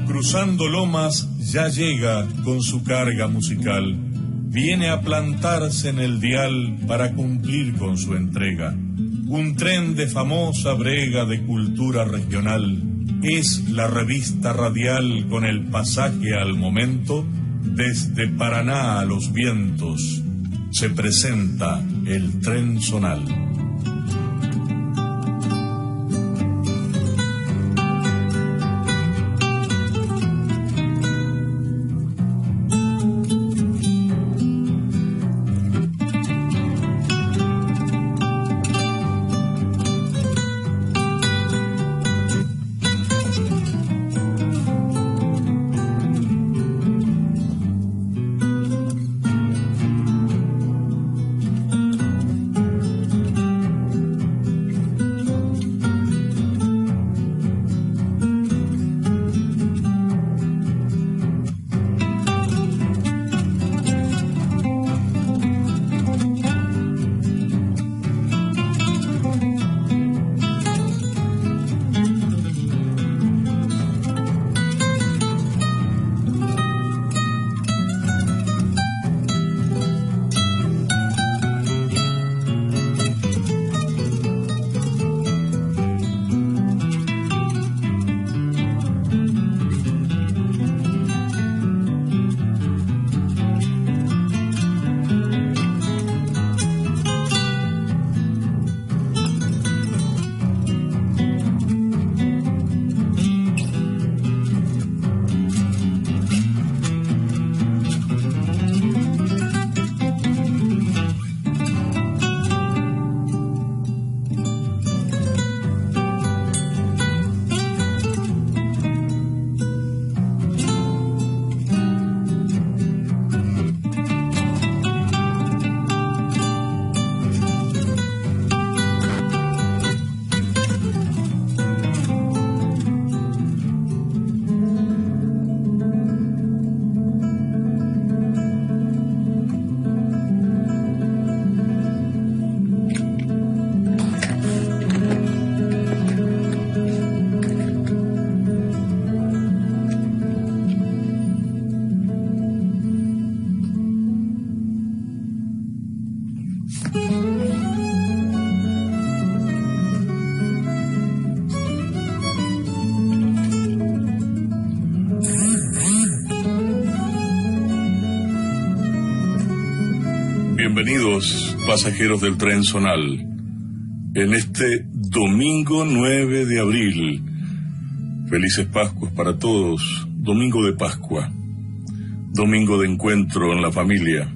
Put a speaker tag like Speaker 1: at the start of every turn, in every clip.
Speaker 1: Cruzando lomas ya llega con su carga musical. Viene a plantarse en el dial para cumplir con su entrega. Un tren de famosa brega de cultura regional. Es la revista radial con el pasaje al momento. Desde Paraná a los vientos se presenta el tren zonal.
Speaker 2: Bienvenidos, pasajeros del tren zonal, en este domingo 9 de abril. Felices Pascuas para todos, domingo de Pascua, domingo de encuentro en la familia,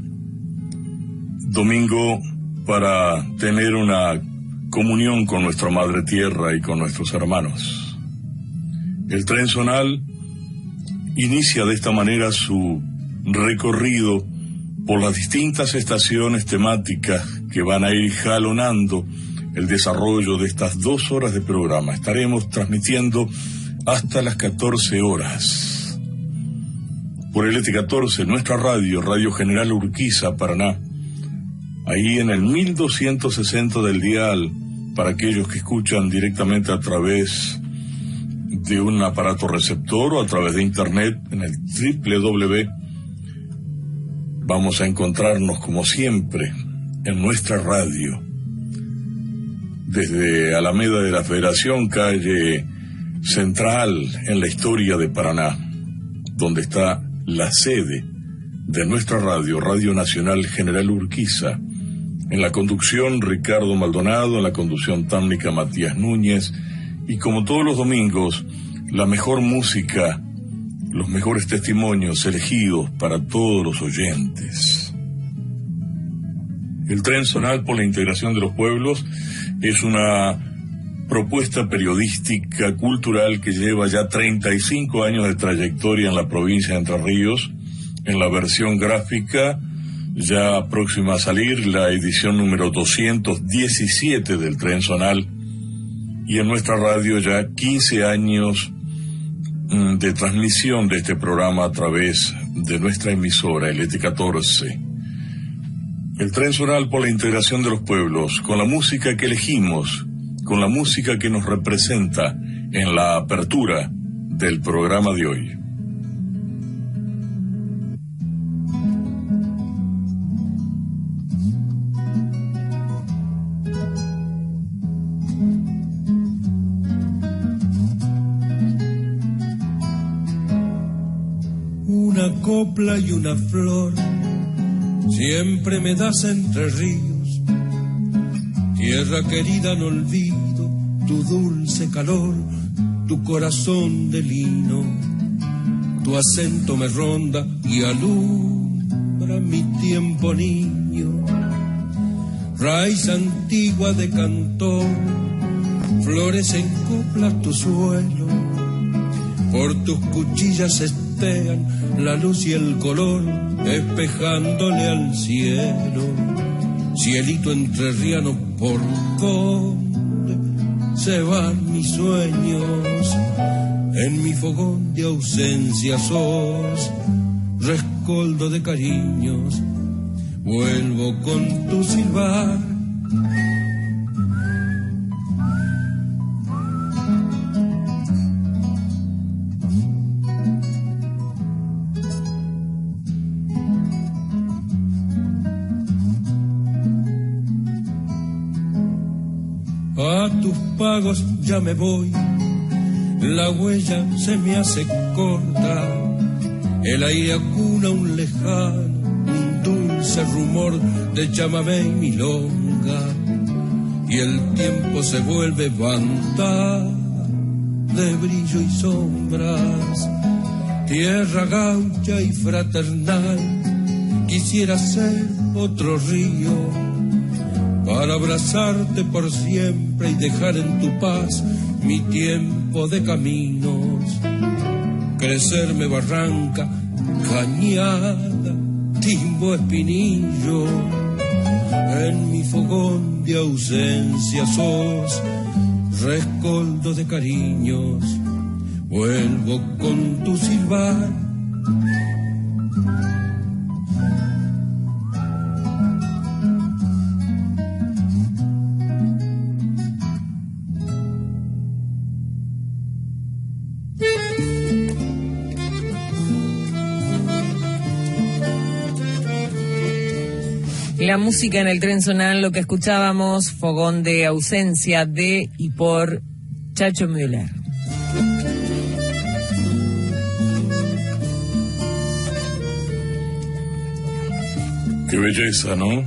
Speaker 2: domingo para tener una comunión con nuestra Madre Tierra y con nuestros hermanos. El tren zonal inicia de esta manera su recorrido por las distintas estaciones temáticas que van a ir jalonando el desarrollo de estas 2 horas de programa. Estaremos transmitiendo hasta las 14 horas. Por el ET14, nuestra radio, Radio General Urquiza, Paraná. Ahí en el 1260 del dial, para aquellos que escuchan directamente a través de un aparato receptor o a través de internet en el www. Vamos a encontrarnos como siempre en nuestra radio, desde Alameda de la Federación, calle Central, en la historia de Paraná, donde está la sede de nuestra radio, Radio Nacional General Urquiza. En la conducción Ricardo Maldonado, en la conducción técnica Matías Núñez, y como todos los domingos, la mejor música, los mejores testimonios elegidos para todos los oyentes. El tren zonal por la integración de los pueblos es una propuesta periodística, cultural, que lleva ya 35 años de trayectoria en la provincia de Entre Ríos. En la versión gráfica, ya próxima a salir, la edición número 217 del tren zonal. Y en nuestra radio ya 15 años de transmisión de este programa a través de nuestra emisora, el ET14. El tren zonal por la integración de los pueblos, con la música que elegimos, con la música que nos representa en la apertura del programa de hoy.
Speaker 3: Una copla y una flor, siempre me das entre ríos. Tierra querida, no olvido tu dulce calor, tu corazón de lino. Tu acento me ronda y alumbra mi tiempo niño. Raíz antigua de cantor, flores en copla tu suelo. Por tus cuchillas estean la luz y el color, espejándole al cielo. Cielito entrerriano, por donde se van mis sueños. En mi fogón de ausencia sos rescoldo de cariños. Vuelvo con tu silbar. A tus pagos ya me voy, la huella se me hace corta, el aire acuna un lejano, un dulce rumor de chamamé y milonga, y el tiempo se vuelve banda de brillo y sombras. Tierra gaucha y fraternal, quisiera ser otro río para abrazarte por siempre y dejar en tu paz mi tiempo de caminos. Crecerme barranca, cañada, timbo, espinillo. En mi fogón de ausencia sos rescoldo de cariños. Vuelvo con tu silbar.
Speaker 4: La música en el tren zonal, lo que escuchábamos, Fogón de ausencia de y por Chacho Müller.
Speaker 2: Qué belleza, ¿no?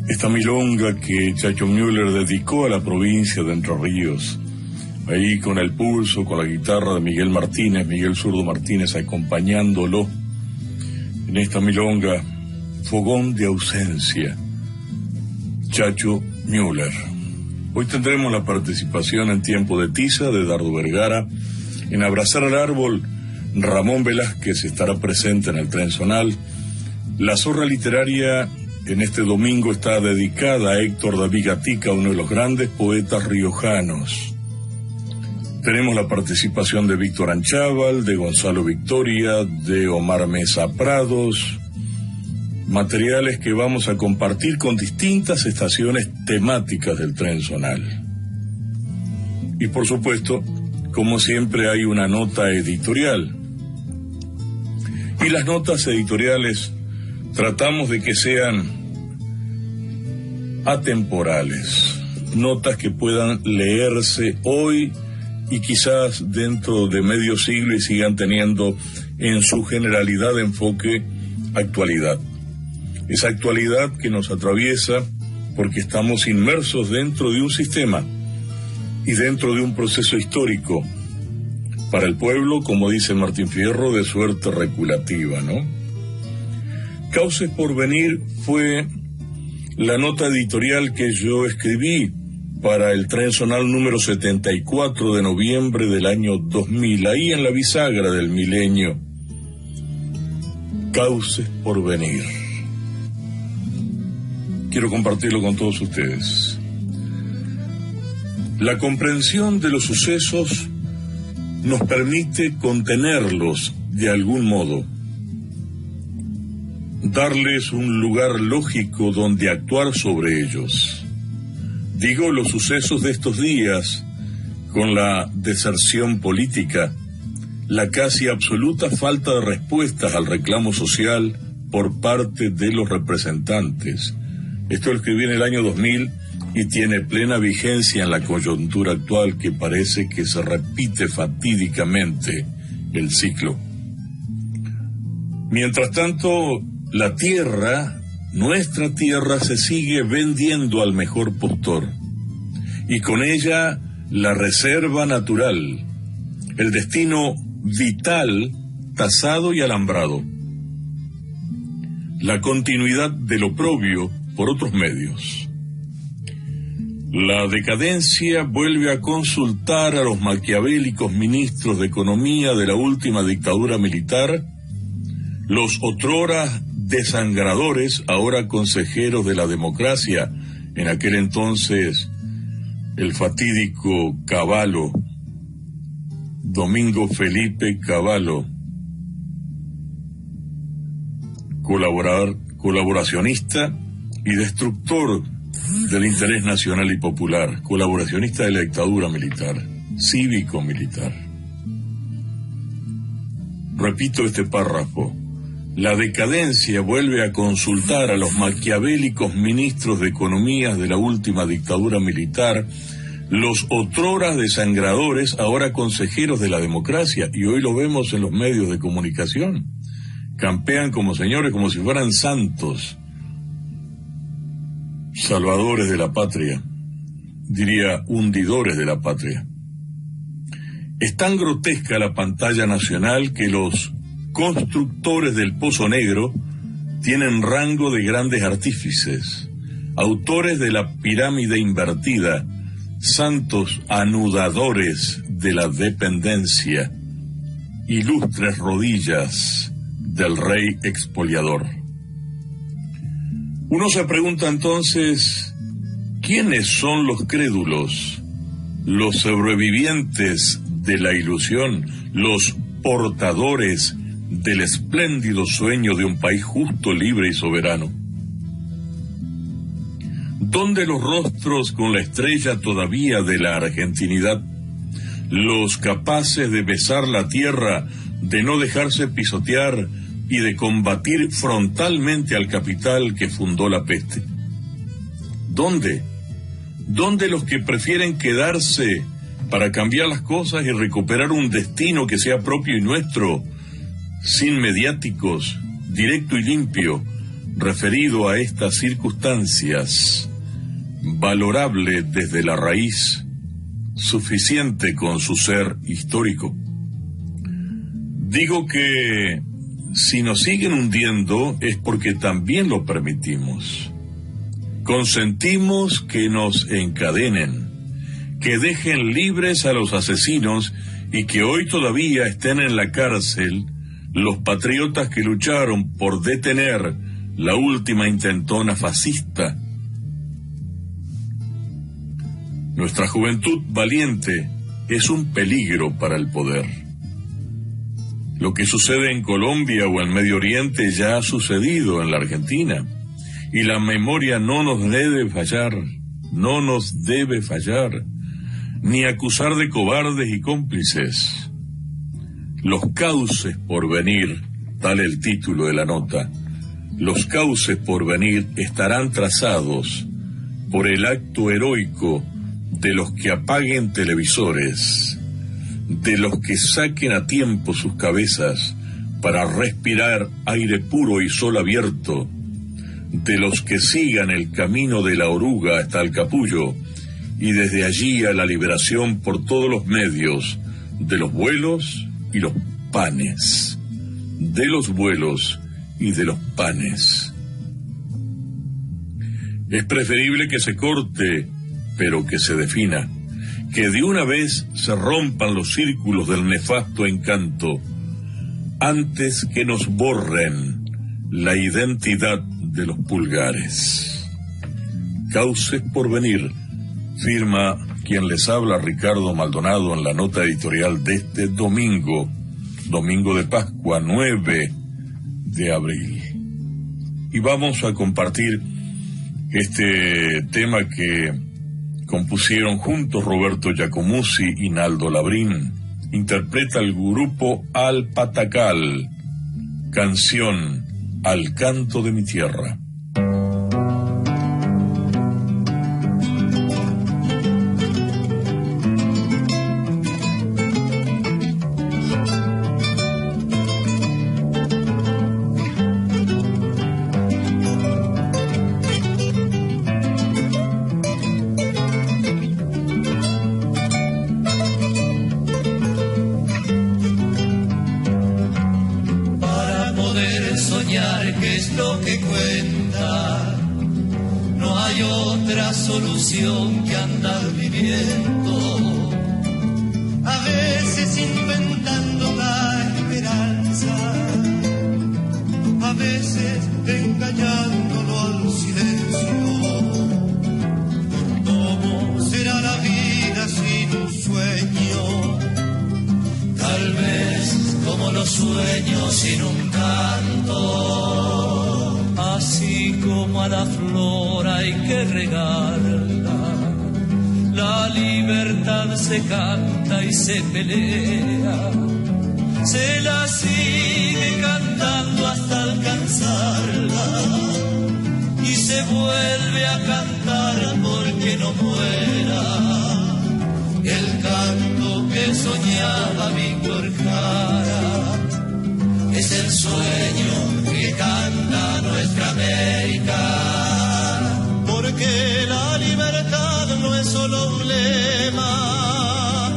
Speaker 2: Esta milonga que Chacho Müller dedicó a la provincia de Entre Ríos, ahí con el pulso, con la guitarra de Miguel Martínez, Miguel Zurdo Martínez acompañándolo en esta milonga. Fogón de ausencia, Chacho Müller. Hoy tendremos la participación en Tiempo de Tiza de Dardo Vergara. En Abrazar al Árbol, Ramón Velázquez estará presente en el tren zonal. La zorra literaria en este domingo está dedicada a Héctor David Gatica, uno de los grandes poetas riojanos. Tenemos la participación de Víctor Anchával, de Gonzalo Victoria, de Omar Mesa Prados. Materiales que vamos a compartir con distintas estaciones temáticas del tren zonal. Y por supuesto, como siempre, hay una nota editorial. Y las notas editoriales tratamos de que sean atemporales, notas que puedan leerse hoy y quizás dentro de medio siglo y sigan teniendo en su generalidad enfoque actualidad. Esa actualidad que nos atraviesa porque estamos inmersos dentro de un sistema y dentro de un proceso histórico para el pueblo, como dice Martín Fierro, de suerte reculativa, ¿no? Cauces por venir fue la nota editorial que yo escribí para el tren zonal número 74 de noviembre del año 2000, ahí en la bisagra del milenio. Cauces por venir. Quiero compartirlo con todos ustedes. La comprensión de los sucesos nos permite contenerlos de algún modo, darles un lugar lógico donde actuar sobre ellos. Digo los sucesos de estos días, con la deserción política, la casi absoluta falta de respuestas al reclamo social por parte de los representantes. Esto lo escribí en el año 2000 y tiene plena vigencia en la coyuntura actual, que parece que se repite fatídicamente el ciclo. Mientras tanto, la tierra, nuestra tierra, se sigue vendiendo al mejor postor, y con ella la reserva natural, el destino vital, tasado y alambrado, la continuidad del oprobio por otros medios. La decadencia vuelve a consultar a los maquiavélicos ministros de Economía de la última dictadura militar, los otrora desangradores, ahora consejeros de la democracia, en aquel entonces el fatídico Cavallo, Domingo Felipe Cavallo, colaboracionista y destructor del interés nacional y popular, colaboracionista de la dictadura militar, cívico-militar. Repito este párrafo: la decadencia vuelve a consultar a los maquiavélicos ministros de Economía de la última dictadura militar, los otrora desangradores, ahora consejeros de la democracia, y hoy lo vemos en los medios de comunicación. Campean como señores, como si fueran santos, salvadores de la patria, diría hundidores de la patria. Es tan grotesca la pantalla nacional que los constructores del Pozo Negro tienen rango de grandes artífices, autores de la pirámide invertida, santos anudadores de la dependencia, ilustres rodillas del rey expoliador. Uno se pregunta entonces, ¿quiénes son los crédulos, los sobrevivientes de la ilusión, los portadores del espléndido sueño de un país justo, libre y soberano? ¿Dónde los rostros con la estrella todavía de la argentinidad, los capaces de besar la tierra, de no dejarse pisotear y de combatir frontalmente al capital que fundó la peste? ¿Dónde? ¿Dónde los que prefieren quedarse para cambiar las cosas y recuperar un destino que sea propio y nuestro, sin mediáticos, directo y limpio, referido a estas circunstancias, valorable desde la raíz, suficiente con su ser histórico? Digo que si nos siguen hundiendo es porque también lo permitimos. Consentimos que nos encadenen, que dejen libres a los asesinos y que hoy todavía estén en la cárcel los patriotas que lucharon por detener la última intentona fascista. Nuestra juventud valiente es un peligro para el poder. Lo que sucede en Colombia o en Medio Oriente ya ha sucedido en la Argentina, y la memoria no nos debe fallar, ni acusar de cobardes y cómplices. Los cauces por venir, tal el título de la nota, los cauces por venir estarán trazados por el acto heroico de los que apaguen televisores, de los que saquen a tiempo sus cabezas para respirar aire puro y sol abierto, de los que sigan el camino de la oruga hasta el capullo y desde allí a la liberación por todos los medios, de los vuelos y los panes, de los vuelos y de los panes. Es preferible que se corte, pero que se defina, que de una vez se rompan los círculos del nefasto encanto, antes que nos borren la identidad de los pulgares. Cauces por venir, firma quien les habla, Ricardo Maldonado, en la nota editorial de este domingo de Pascua, 9 de abril. Y vamos a compartir este tema que Compusieron juntos Roberto Giacomuzzi y Naldo Labrín. Interpreta el grupo Al Patacal, canción Al canto de mi tierra.
Speaker 5: Que andar viviendo, a veces inventando la esperanza, a veces engañándolo al silencio. ¿Cómo será la vida sin un sueño? Tal vez como los sueños sin un canto. Así como a la flor hay que regarla, la libertad se canta y se pelea, se la sigue cantando hasta alcanzarla y se vuelve a cantar porque no muera el canto que soñaba Víctor Jara. Es el sueño que canta nuestra América, porque la libertad no es solo un lema,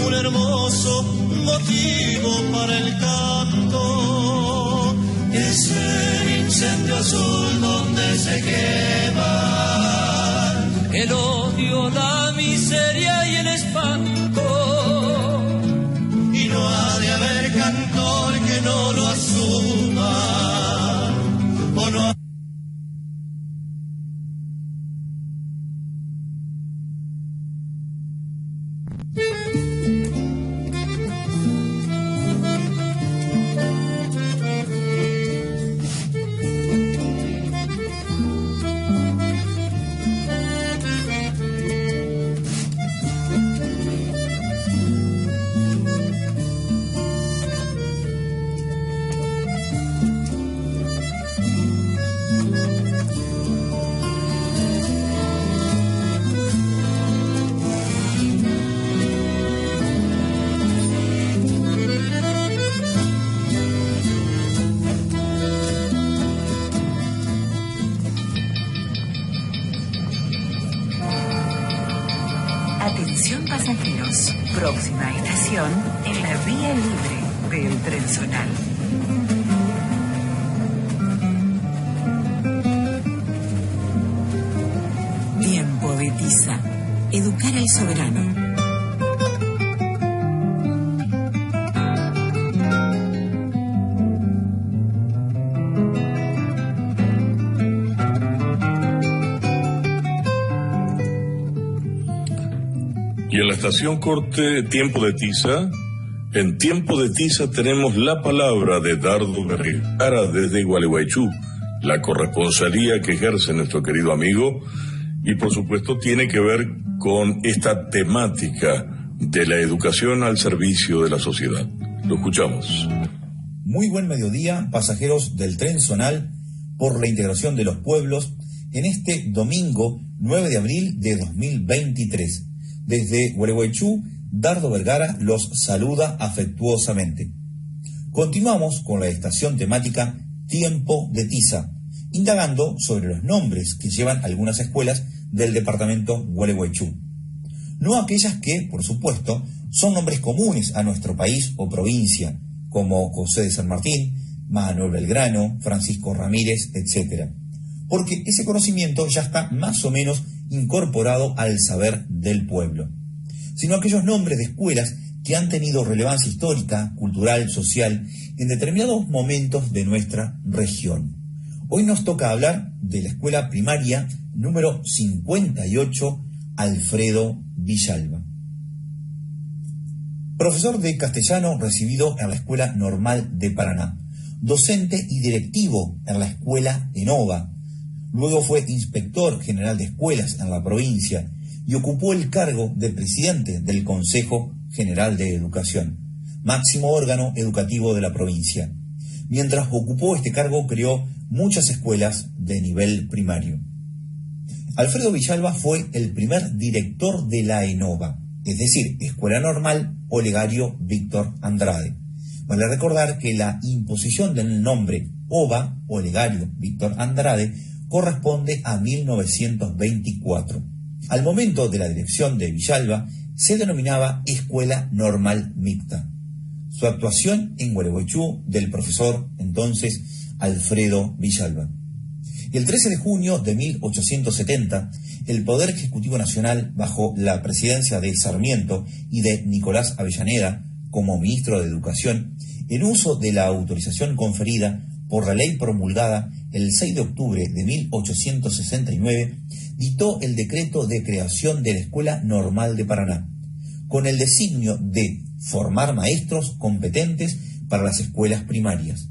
Speaker 5: un hermoso motivo para el canto. Es el incendio azul donde se quema el odio, la miseria y el espanto. Y no ha de haber cantor que no lo asuma, o no.
Speaker 6: Atención pasajeros, próxima estación en la vía libre del Tren Zonal. Tiempo de tiza. Educar al soberano.
Speaker 2: Y en la estación corte Tiempo de Tiza, en Tiempo de Tiza tenemos la palabra de Dardo Vergara desde Gualeguaychú, la corresponsalía que ejerce nuestro querido amigo, y por supuesto tiene que ver con esta temática de la educación al servicio de la sociedad. Lo escuchamos.
Speaker 7: Muy buen mediodía, pasajeros del Tren Zonal por la integración de los pueblos en este domingo 9 de abril de 2023. Desde Gualeguaychú, Dardo Vergara los saluda afectuosamente. Continuamos con la estación temática Tiempo de Tiza, indagando sobre los nombres que llevan algunas escuelas del departamento Gualeguaychú. No aquellas que, por supuesto, son nombres comunes a nuestro país o provincia, como José de San Martín, Manuel Belgrano, Francisco Ramírez, etc. Porque ese conocimiento ya está más o menos incorporado al saber del pueblo, sino aquellos nombres de escuelas que han tenido relevancia histórica, cultural, social, en determinados momentos de nuestra región. Hoy nos toca hablar de la escuela primaria número 58, Alfredo Villalba. Profesor de castellano recibido en la Escuela Normal de Paraná, docente y directivo en la Escuela ENOVA. Luego fue inspector general de escuelas en la provincia y ocupó el cargo de presidente del Consejo General de Educación, máximo órgano educativo de la provincia. Mientras ocupó este cargo, creó muchas escuelas de nivel primario. Alfredo Villalba fue el primer director de la ENOVA, es decir, Escuela Normal Olegario Víctor Andrade. Vale recordar que la imposición del nombre OVA, Olegario Víctor Andrade, corresponde a 1924. Al momento de la dirección de Villalba, se denominaba Escuela Normal Mixta. Su actuación en Gualeguaychú del profesor entonces Alfredo Villalba. El 13 de junio de 1870, el Poder Ejecutivo Nacional, bajo la presidencia de Sarmiento y de Nicolás Avellaneda como ministro de Educación, en uso de la autorización conferida por la ley promulgada el 6 de octubre de 1869, dictó el decreto de creación de la Escuela Normal de Paraná, con el designio de formar maestros competentes para las escuelas primarias.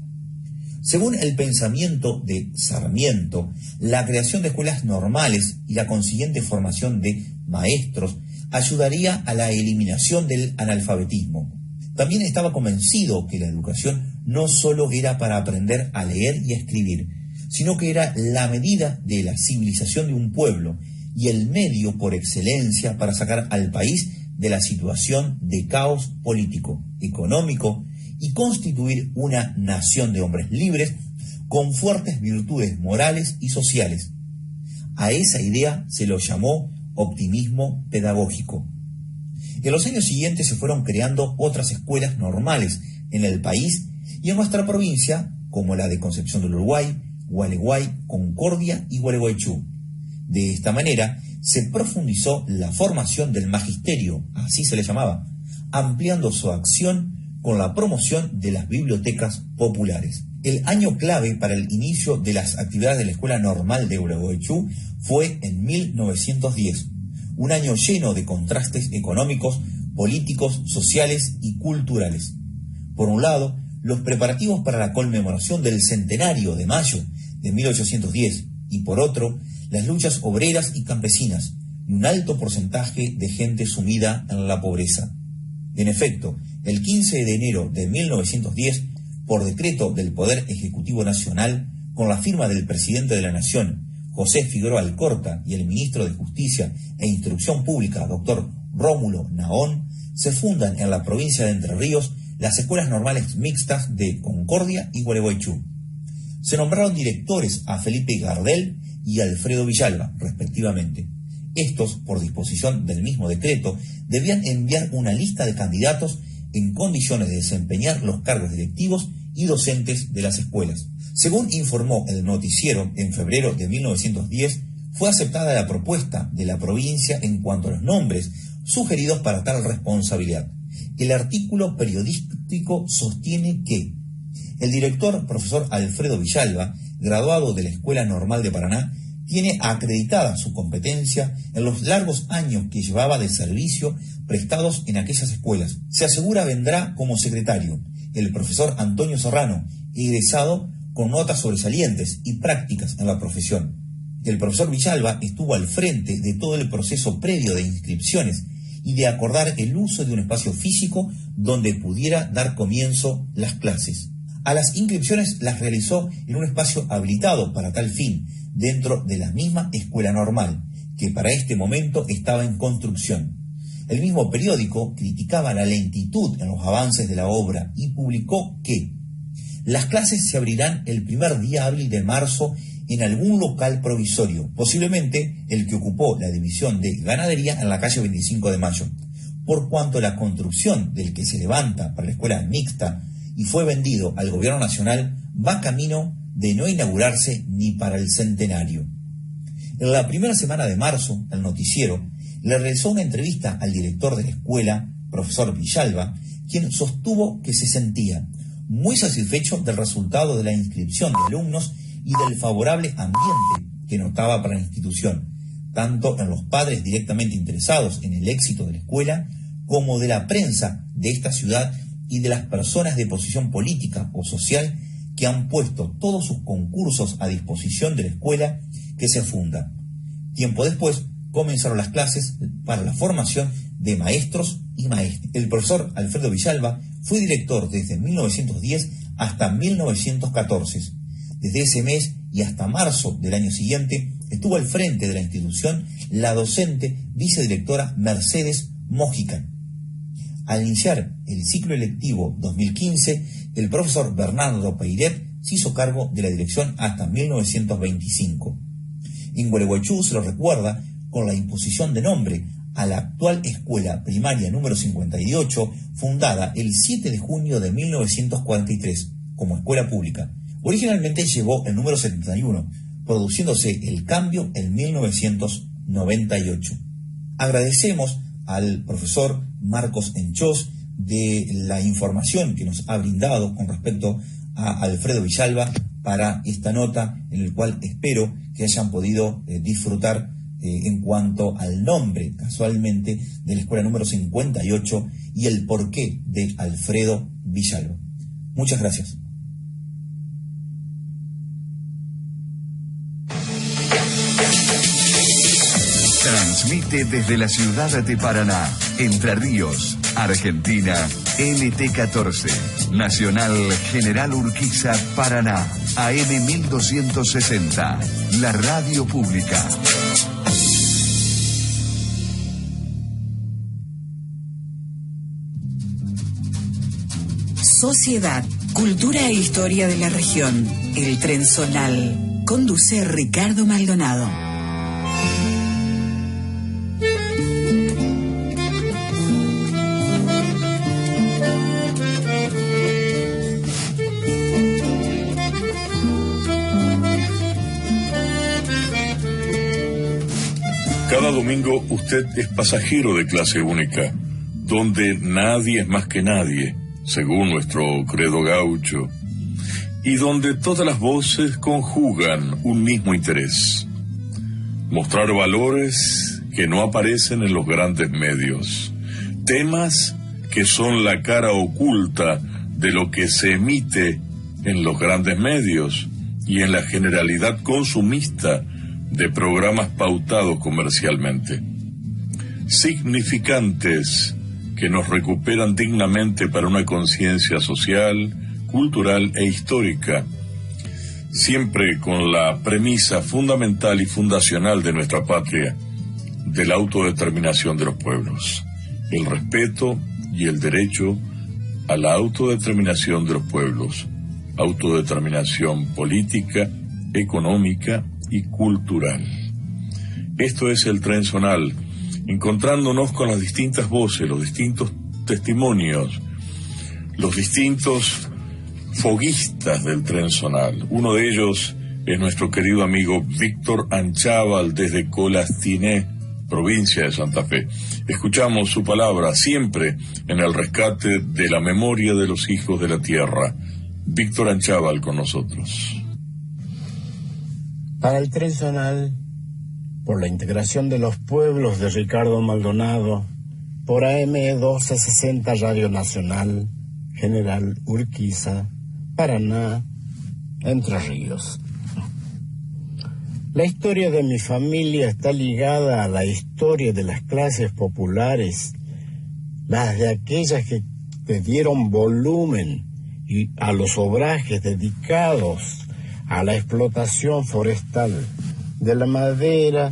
Speaker 7: Según el pensamiento de Sarmiento, la creación de escuelas normales y la consiguiente formación de maestros ayudaría a la eliminación del analfabetismo. También estaba convencido que la educación no solo era para aprender a leer y a escribir, sino que era la medida de la civilización de un pueblo y el medio por excelencia para sacar al país de la situación de caos político, económico y constituir una nación de hombres libres con fuertes virtudes morales y sociales. A esa idea se lo llamó optimismo pedagógico. En los años siguientes se fueron creando otras escuelas normales en el país y en nuestra provincia, como la de Concepción del Uruguay, Gualeguay, Concordia y Gualeguaychú. De esta manera se profundizó la formación del magisterio, así se le llamaba, ampliando su acción con la promoción de las bibliotecas populares. El año clave para el inicio de las actividades de la Escuela Normal de Gualeguaychú fue en 1910, un año lleno de contrastes económicos, políticos, sociales y culturales. Por un lado, los preparativos para la conmemoración del centenario de mayo de 1810 y por otro, las luchas obreras y campesinas y un alto porcentaje de gente sumida en la pobreza. En efecto, el 15 de enero de 1910, por decreto del Poder Ejecutivo Nacional, con la firma del presidente de la Nación, José Figueroa Alcorta, y el ministro de Justicia e Instrucción Pública, doctor Rómulo Naón, se fundan en la provincia de Entre Ríos las escuelas normales mixtas de Concordia y Gualeguaychú. Se nombraron directores a Felipe Gardel y Alfredo Villalba, respectivamente. Estos, por disposición del mismo decreto, debían enviar una lista de candidatos en condiciones de desempeñar los cargos directivos y docentes de las escuelas. Según informó el noticiero, en febrero de 1910, fue aceptada la propuesta de la provincia en cuanto a los nombres sugeridos para tal responsabilidad. El artículo periodístico sostiene que el director, profesor Alfredo Villalba, graduado de la Escuela Normal de Paraná, tiene acreditada su competencia en los largos años que llevaba de servicio prestados en aquellas escuelas. Se asegura vendrá como secretario el profesor Antonio Serrano, egresado con notas sobresalientes y prácticas en la profesión. El profesor Villalba estuvo al frente de todo el proceso previo de inscripciones y de acordar el uso de un espacio físico donde pudiera dar comienzo las clases. A las inscripciones las realizó en un espacio habilitado para tal fin, dentro de la misma escuela normal, que para este momento estaba en construcción. El mismo periódico criticaba la lentitud en los avances de la obra y publicó que las clases se abrirán el primer día hábil de marzo en algún local provisorio, posiblemente el que ocupó la división de ganadería en la calle 25 de Mayo, por cuanto la construcción del que se levanta para la escuela mixta y fue vendido al gobierno nacional va camino de no inaugurarse ni para el centenario. En la primera semana de marzo, el noticiero le realizó una entrevista al director de la escuela, profesor Villalba, quien sostuvo que se sentía muy satisfecho del resultado de la inscripción de alumnos y del favorable ambiente que notaba para la institución, tanto en los padres directamente interesados en el éxito de la escuela, como de la prensa de esta ciudad y de las personas de posición política o social que han puesto todos sus concursos a disposición de la escuela que se funda. Tiempo después comenzaron las clases para la formación de maestros y maestras. El profesor Alfredo Villalba fue director desde 1910 hasta 1914. Desde ese mes y hasta marzo del año siguiente estuvo al frente de la institución la docente vicedirectora Mercedes Mojica. Al iniciar el ciclo electivo 2015, el profesor Bernardo Peiret se hizo cargo de la dirección hasta 1925. En Gualeguaychú se lo recuerda con la imposición de nombre a la actual escuela primaria número 58, fundada el 7 de junio de 1943 como escuela pública. Originalmente llevó el número 71, produciéndose el cambio en 1998. Agradecemos al profesor Marcos Enchós de la información que nos ha brindado con respecto a Alfredo Villalba para esta nota, en el cual espero que hayan podido disfrutar en cuanto al nombre, casualmente, de la escuela número 58 y el porqué de Alfredo Villalba. Muchas gracias.
Speaker 8: Transmite desde la ciudad de Paraná, Entre Ríos, Argentina, NT14, Nacional General Urquiza, Paraná, AM 1260, la radio pública.
Speaker 6: Sociedad, cultura e historia de la región. El Tren Zonal. Conduce Ricardo Maldonado.
Speaker 2: Cada domingo usted es pasajero de clase única, donde nadie es más que nadie, según nuestro credo gaucho, y donde todas las voces conjugan un mismo interés: mostrar valores que no aparecen en los grandes medios, temas que son la cara oculta de lo que se emite en los grandes medios y en la generalidad consumista de programas pautados comercialmente. Significantes que nos recuperan dignamente para una conciencia social, cultural e histórica, siempre con la premisa fundamental y fundacional de nuestra patria, de la autodeterminación de los pueblos, el respeto y el derecho a la autodeterminación de los pueblos, autodeterminación política, económica y cultural. Esto es el Tren Zonal, encontrándonos con las distintas voces, los distintos testimonios, los distintos foguistas del Tren Zonal. Uno de ellos es nuestro querido amigo Víctor Anchával desde Colastiné, provincia de Santa Fe. Escuchamos su palabra siempre en el rescate de la memoria de los hijos de la tierra. Víctor Anchával con nosotros.
Speaker 9: Para el Tren Zonal, por la integración de los pueblos de Ricardo Maldonado, por AM 1260 Radio Nacional, General Urquiza, Paraná, Entre Ríos. La historia de mi familia está ligada a la historia de las clases populares, las de aquellas que dieron volumen y a los obrajes dedicados a la explotación forestal, de la madera,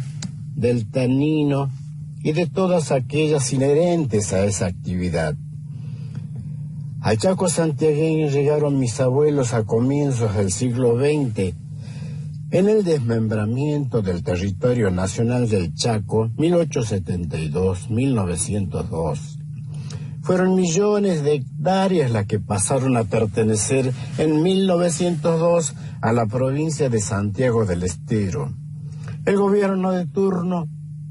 Speaker 9: del tanino y de todas aquellas inherentes a esa actividad. Al Chaco santiagueño llegaron mis abuelos a comienzos del siglo XX, en el desmembramiento del territorio nacional del Chaco, 1872-1902. Fueron millones de hectáreas las que pasaron a pertenecer en 1902 a la provincia de Santiago del Estero. El gobierno de turno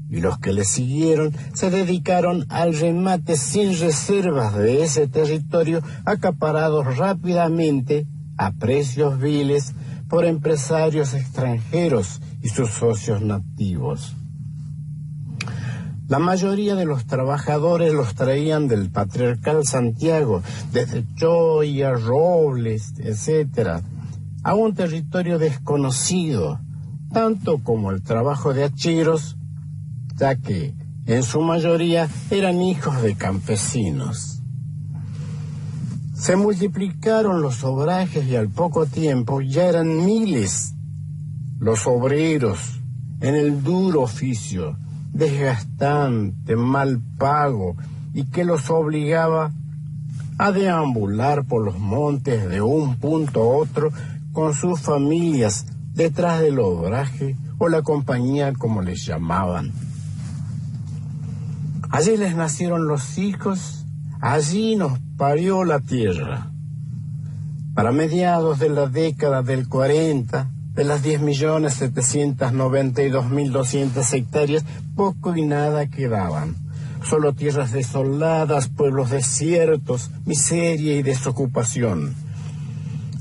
Speaker 9: y los que le siguieron se dedicaron al remate sin reservas de ese territorio, acaparados rápidamente a precios viles por empresarios extranjeros y sus socios nativos. La mayoría de los trabajadores los traían del patriarcal Santiago, desde Choya, Robles, etc., a un territorio desconocido, tanto como el trabajo de hacheros, ya que en su mayoría eran hijos de campesinos. Se multiplicaron los obrajes y al poco tiempo ya eran miles los obreros en el duro oficio, desgastante, mal pago, y que los obligaba a deambular por los montes de un punto a otro con sus familias detrás del obraje o la compañía, como les llamaban. Allí les nacieron los hijos, allí nos parió la tierra. Para mediados de la década del 40, de las 10.792.200 hectáreas, poco y nada quedaban. Solo tierras desoladas, pueblos desiertos, miseria y desocupación.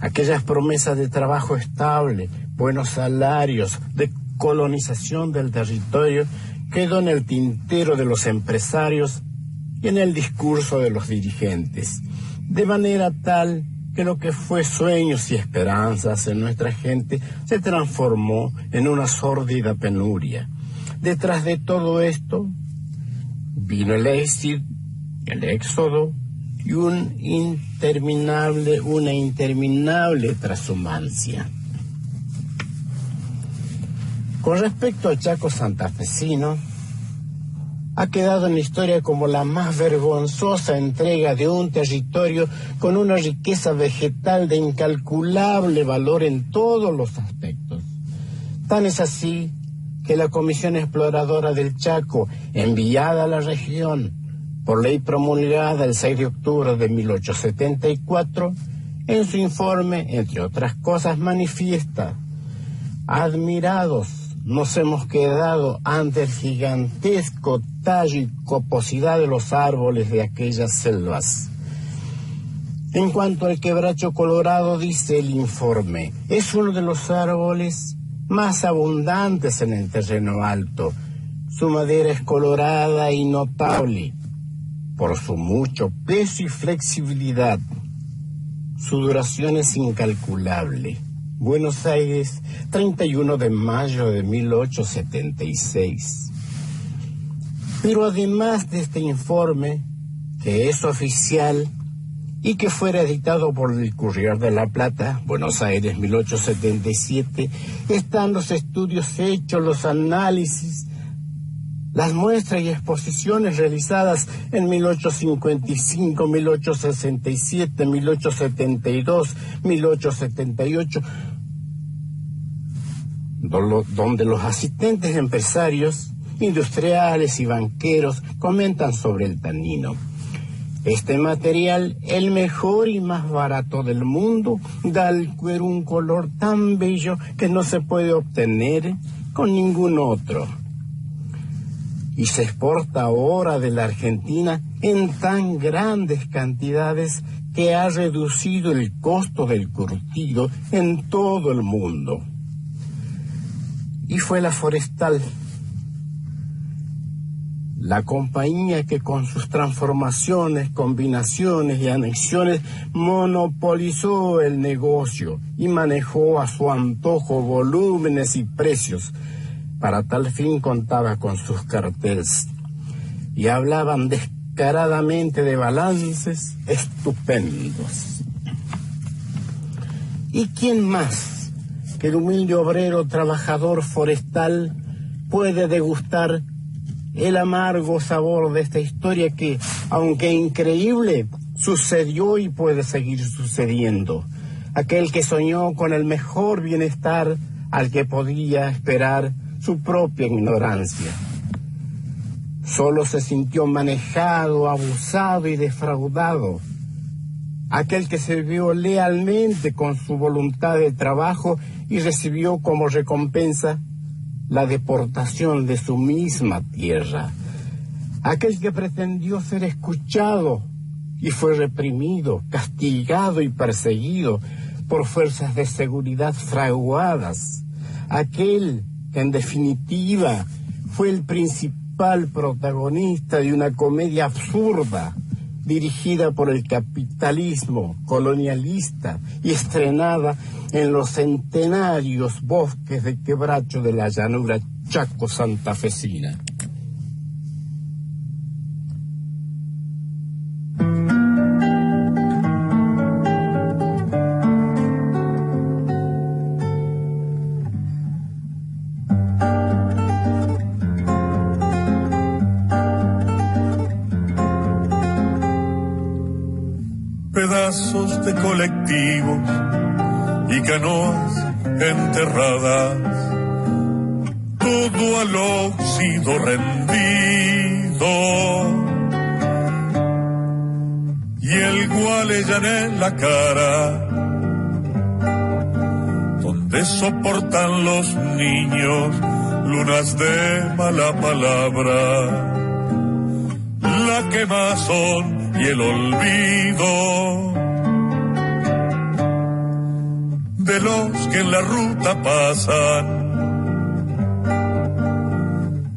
Speaker 9: Aquellas promesas de trabajo estable, buenos salarios, de colonización del territorio, quedó en el tintero de los empresarios y en el discurso de los dirigentes, de manera tal que lo que fue sueños y esperanzas en nuestra gente se transformó en una sórdida penuria. Detrás de todo esto vino el éxodo y una interminable transhumancia. Con respecto al Chaco santafesino, ha quedado en la historia como la más vergonzosa entrega de un territorio con una riqueza vegetal de incalculable valor en todos los aspectos. Tan es así que la Comisión Exploradora del Chaco, enviada a la región por ley promulgada el 6 de octubre de 1874, en su informe, entre otras cosas, manifiesta: admirados nos hemos quedado ante el gigantesco tallo y coposidad de los árboles de aquellas selvas. En cuanto al quebracho colorado, dice el informe, es uno de los árboles más abundantes en el terreno alto. Su madera es colorada y notable por su mucho peso y flexibilidad. Su duración es incalculable. Buenos Aires, 31 de mayo de 1876. Pero además de este informe, que es oficial y que fuera editado por el Courier de la Plata, Buenos Aires, 1877, están los estudios hechos, los análisis, las muestras y exposiciones realizadas en 1855, 1867, 1872, 1878, donde los asistentes empresarios, industriales y banqueros comentan sobre el tanino. Este material, el mejor y más barato del mundo, da al cuero un color tan bello que no se puede obtener con ningún otro. Y se exporta ahora de la Argentina en tan grandes cantidades que ha reducido el costo del curtido en todo el mundo. Y fue la Forestal, la compañía que con sus transformaciones, combinaciones y anexiones monopolizó el negocio y manejó a su antojo volúmenes y precios. Para tal fin contaba con sus carteles y hablaban descaradamente de balances estupendos. ¿Y quién más que el humilde obrero trabajador forestal puede degustar el amargo sabor de esta historia que, aunque increíble, sucedió y puede seguir sucediendo? Aquel que soñó con el mejor bienestar al que podía esperar su propia ignorancia. Solo se sintió manejado, abusado y defraudado. Aquel que sirvió lealmente con su voluntad de trabajo y recibió como recompensa la deportación de su misma tierra. Aquel que pretendió ser escuchado y fue reprimido, castigado y perseguido por fuerzas de seguridad fraguadas. Aquel que en definitiva fue el principal protagonista de una comedia absurda dirigida por el capitalismo colonialista y estrenada en los centenarios bosques de quebracho de la llanura chaco santafesina.
Speaker 1: colectivos y canoas enterradas, todo al óxido rendido, y el Gualeyán en la cara, donde soportan los niños lunas de mala palabra, la quemazón y el olvido de los que en la ruta pasan.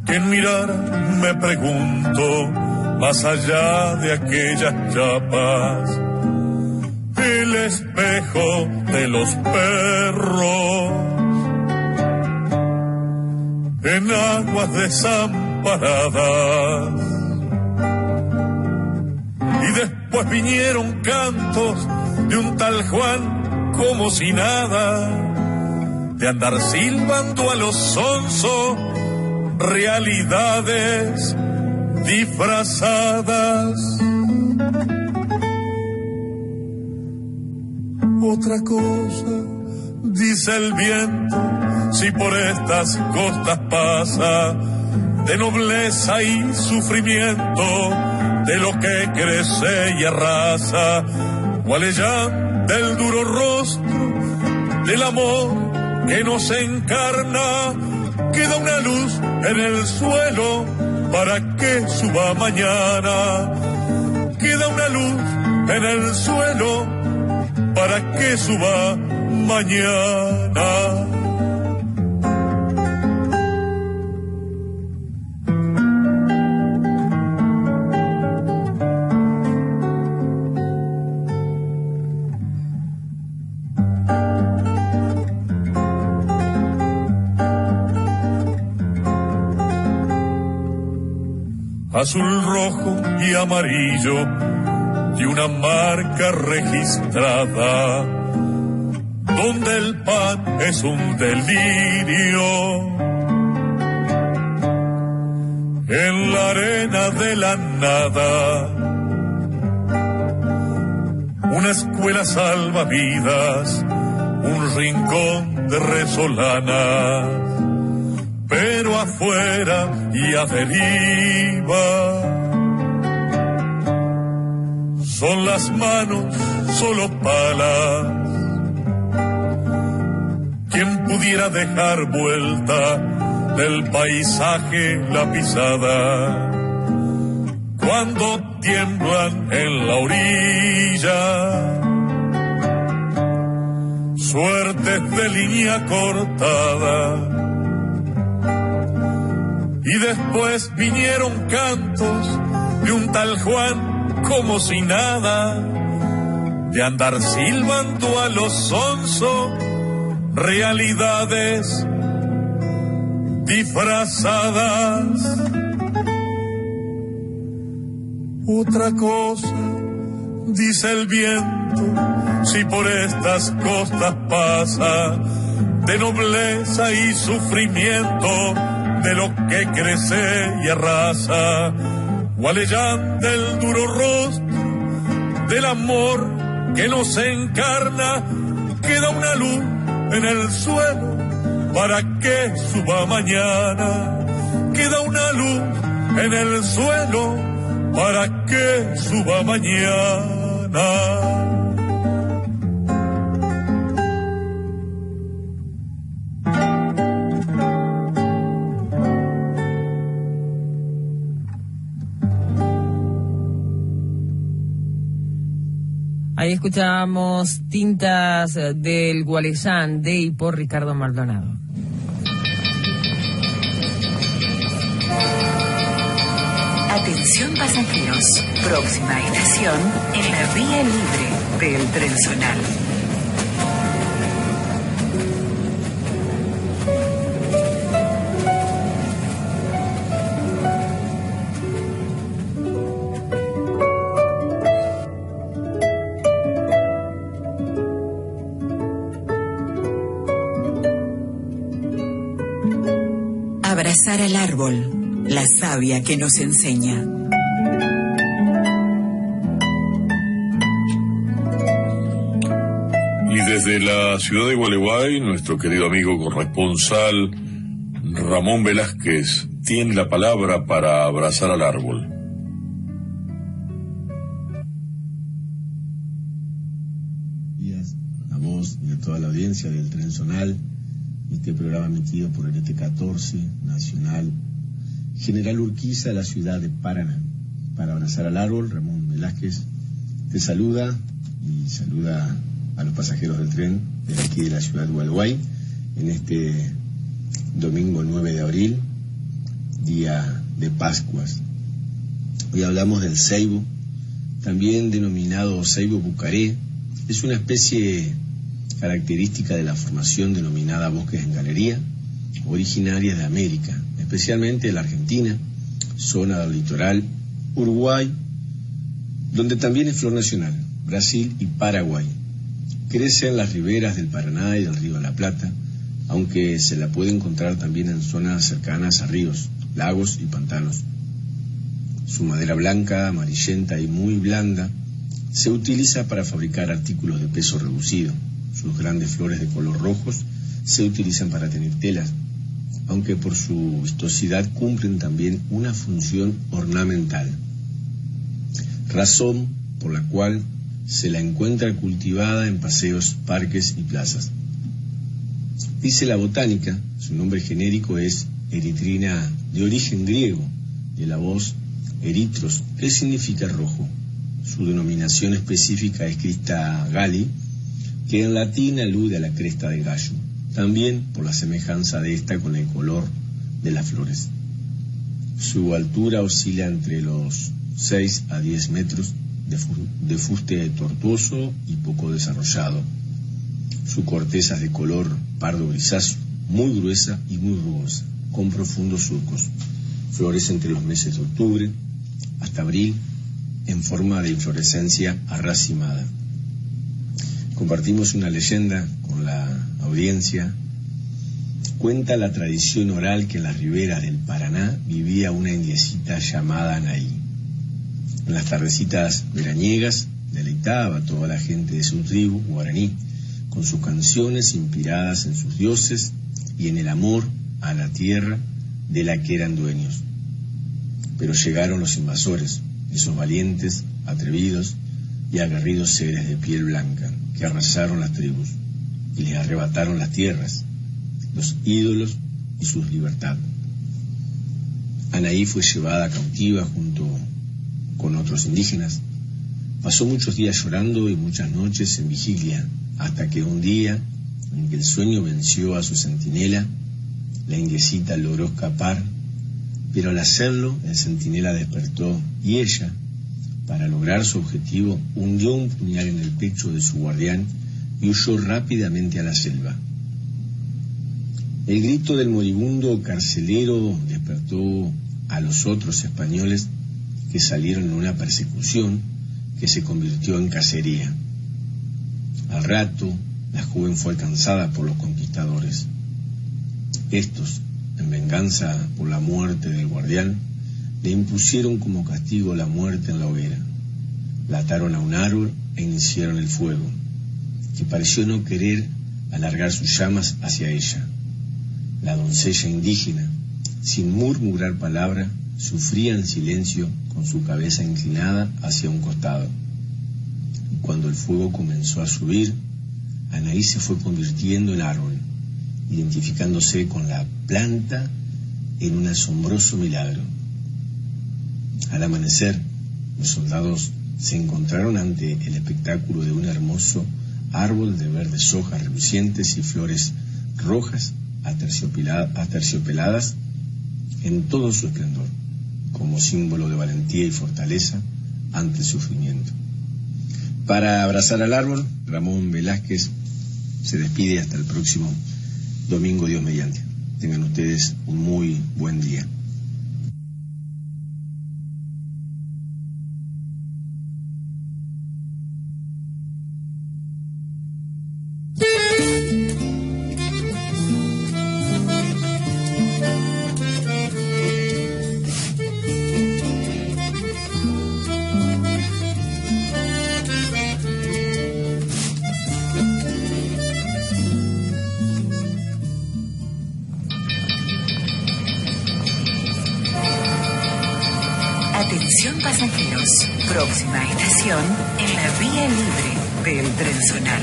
Speaker 1: Que en mirar me pregunto, más allá de aquellas chapas, el espejo de los perros en aguas desamparadas. Y después vinieron cantos de un tal Juan como si nada, de andar silbando a los sonsos, realidades disfrazadas. Otra cosa, dice el viento, si por estas costas pasa, de nobleza y sufrimiento, de lo que crece y arrasa, Gualeyán del duro rostro, del amor que nos encarna, queda una luz en el suelo para que suba mañana, queda una luz en el suelo para que suba mañana. Azul, rojo y amarillo, y una marca registrada, donde el pan es un delirio. En la arena de la nada, una escuela salvavidas, un rincón de resolanas, pero afuera y a deriva son las manos solo palas. ¿Quién pudiera dejar vuelta del paisaje la pisada cuando tiemblan en la orilla? Suertes de línea cortada. Y después vinieron cantos de un tal Juan como si nada, de andar silbando a los sonsos, realidades disfrazadas. Otra cosa, dice el viento, si por estas costas pasa, de nobleza y sufrimiento, de lo que crece y arrasa, Gualeyán del duro rostro, del amor que nos encarna, queda una luz en el suelo para que suba mañana, queda una luz en el suelo para que suba mañana.
Speaker 4: Ahí escuchábamos Tintas del Gualeyán de y por Ricardo Maldonado.
Speaker 6: Atención pasajeros, próxima estación en la vía libre del Tren Zonal. Abrazar al árbol, la savia que nos enseña.
Speaker 2: Y desde la ciudad de Gualeguay, nuestro querido amigo corresponsal Ramón Velázquez tiene la palabra para abrazar al árbol.
Speaker 10: A vos y a toda la audiencia del Tren Zonal, este programa emitido por el ET14 Nacional General Urquiza, la ciudad de Paraná. Para abrazar al árbol, Ramón Velázquez te saluda y saluda a los pasajeros del tren de aquí de la ciudad de Gualeguay en este domingo 9 de abril, día de Pascuas. Hoy hablamos del ceibo, también denominado ceibo bucaré. Es una especie característica de la formación denominada bosques en galería, originaria de América, especialmente de la Argentina, zona del litoral, Uruguay, donde también es flor nacional, Brasil y Paraguay. Crece en las riberas del Paraná y del río de la Plata, aunque se la puede encontrar también en zonas cercanas a ríos, lagos y pantanos. Su madera blanca, amarillenta y muy blanda se utiliza para fabricar artículos de peso reducido. Sus grandes flores de color rojos se utilizan para tener telas, aunque por su vistosidad cumplen también una función ornamental, razón por la cual se la encuentra cultivada en paseos, parques y plazas. Dice la botánica, su nombre genérico es eritrina, de origen griego, de la voz eritros, que significa rojo. Su denominación específica es Crista galli, que en latín alude a la cresta de gallo, también por la semejanza de esta con el color de las flores. Su altura oscila entre los 6 a 10 metros, de fuste tortuoso y poco desarrollado. Su corteza es de color pardo grisáceo, muy gruesa y muy rugosa, con profundos surcos. Florece entre los meses de octubre hasta abril, en forma de inflorescencia arracimada. Compartimos una leyenda con la audiencia. Cuenta la tradición oral que en las riberas del Paraná vivía una indiecita llamada Anaí. En las tardecitas veraniegas deleitaba a toda la gente de su tribu guaraní con sus canciones inspiradas en sus dioses y en el amor a la tierra de la que eran dueños. Pero llegaron los invasores, esos valientes, atrevidos y aguerridos seres de piel blanca que arrasaron las tribus y les arrebataron las tierras, los ídolos y su libertad. Anaí fue llevada cautiva junto con otros indígenas. Pasó muchos días llorando y muchas noches en vigilia, hasta que un día, en que el sueño venció a su centinela, la indiecita logró escapar, pero al hacerlo el centinela despertó y ella, para lograr su objetivo, hundió un puñal en el pecho de su guardián y huyó rápidamente a la selva. El grito del moribundo carcelero despertó a los otros españoles que salieron en una persecución que se convirtió en cacería. Al rato, la joven fue alcanzada por los conquistadores. Estos, en venganza por la muerte del guardián, le impusieron como castigo la muerte en la hoguera. La ataron a un árbol e iniciaron el fuego, que pareció no querer alargar sus llamas hacia ella. La doncella indígena, sin murmurar palabra, sufría en silencio con su cabeza inclinada hacia un costado. Y cuando el fuego comenzó a subir, Anaí se fue convirtiendo en árbol, identificándose con la planta en un asombroso milagro. Al amanecer, los soldados se encontraron ante el espectáculo de un hermoso árbol de verdes hojas relucientes y flores rojas aterciopeladas en todo su esplendor, como símbolo de valentía y fortaleza ante el sufrimiento. Para abrazar al árbol, Ramón Velázquez se despide hasta el próximo domingo, Dios mediante. Tengan ustedes un muy buen día.
Speaker 6: pasajeros. Próxima estación en la vía libre del Tren Zonal.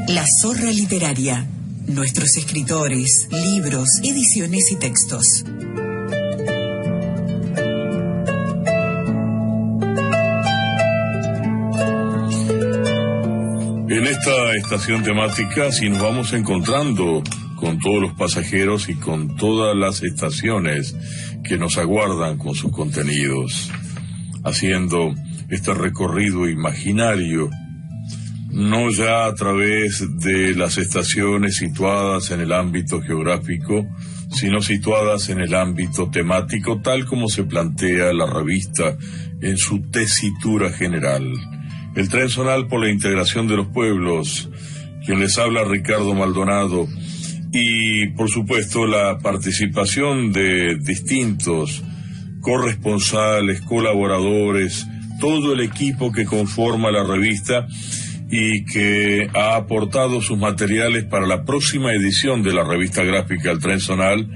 Speaker 6: La Zorra Literaria. Nuestros escritores, libros, ediciones y textos.
Speaker 2: En esta estación temática, si nos vamos encontrando con todos los pasajeros y con todas las estaciones que nos aguardan con sus contenidos, haciendo este recorrido imaginario, no ya a través de las estaciones situadas en el ámbito geográfico, sino situadas en el ámbito temático, tal como se plantea la revista en su tesitura general. El Tren Zonal por la integración de los pueblos, quien les habla Ricardo Maldonado, y por supuesto la participación de distintos corresponsales, colaboradores, todo el equipo que conforma la revista y que ha aportado sus materiales para la próxima edición de la revista gráfica El Tren Zonal,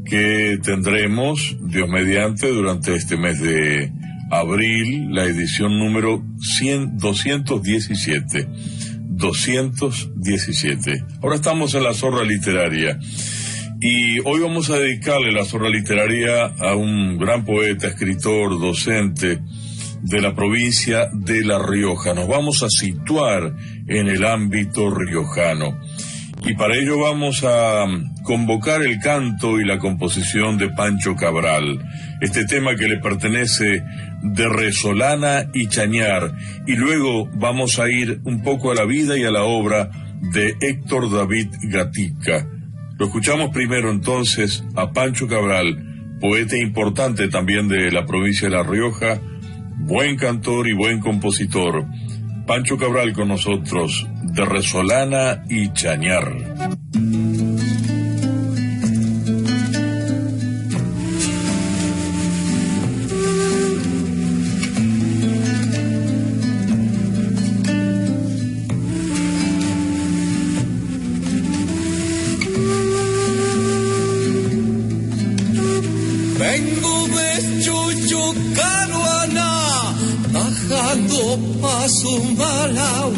Speaker 2: que tendremos, Dios mediante, durante este mes de abril, la edición número 217. Ahora estamos en la Zorra Literaria y hoy vamos a dedicarle la Zorra Literaria a un gran poeta, escritor, docente de la provincia de La Rioja. Nos vamos a situar en el ámbito riojano y para ello vamos a convocar el canto y la composición de Pancho Cabral, este tema que le pertenece de Resolana y Chañar, y luego vamos a ir un poco a la vida y a la obra de Héctor David Gatica. Lo escuchamos primero entonces a Pancho Cabral, poeta importante también de la provincia de La Rioja, buen cantor y buen compositor. Pancho Cabral con nosotros, de Resolana y Chañar.
Speaker 3: Vengo de Chuchucaruana, bajando pa' Zumbalau.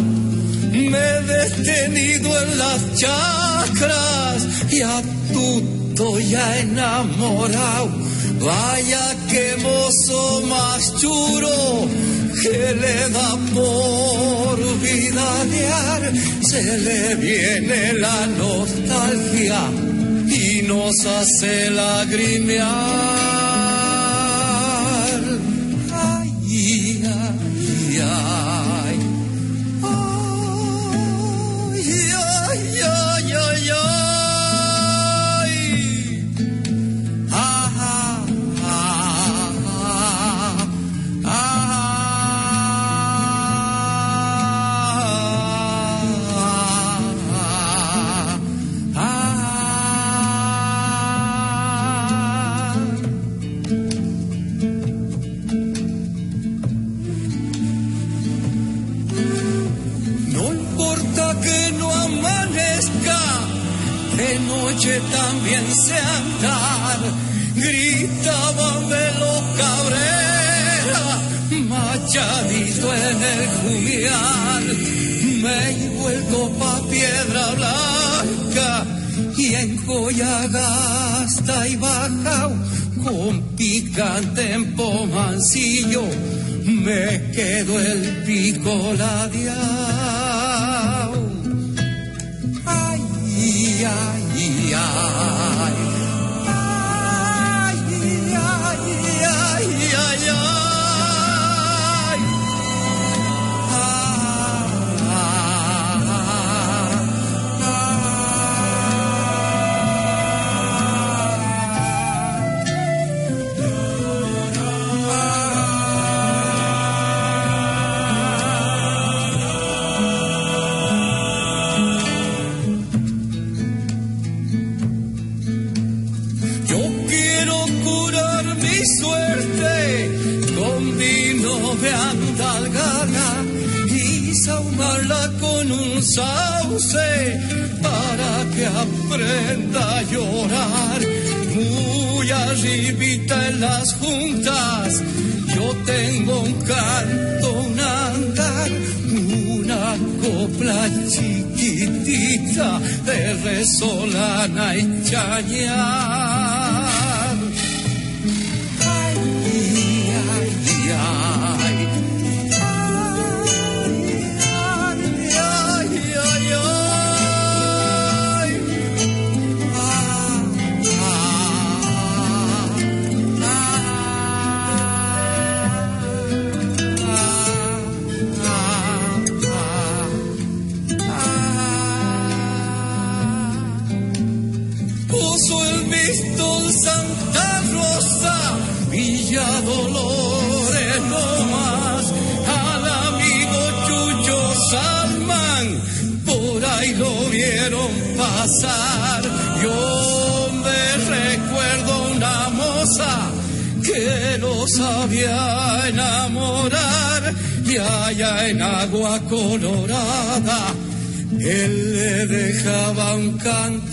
Speaker 3: Me he detenido en las chacras y a tuto ya enamorado. Vaya que mozo más churo que le da por vidalear. Se le viene la nostalgia y nos hace lagrimear. Ay, ay, ay. Ay, ay, ay, ay. Ah, ah, ah, ah, no importa que no amanezca, de noche también sé andar, gritaban Velo Cabrera, machadito en el julián. Me he vuelto pa' Piedra Blanca y en Joyagasta y Bajao, con picante en Pomancillo, me quedo el pico ladeado. Ay, ay, ay, ay. Ay, ay, ay, ay, ay. Sauce para que aprenda a llorar. Muy arribita en las juntas, yo tengo un canto, un andar, una copla chiquitita de resolana y chañar. Ay, ay, ay. Santa Rosa, Villa Dolores no más, al amigo Chucho Salman, por ahí lo vieron pasar. Yo me recuerdo una moza que lo sabía enamorar, y allá en Agua Colorada él le dejaba un cantar.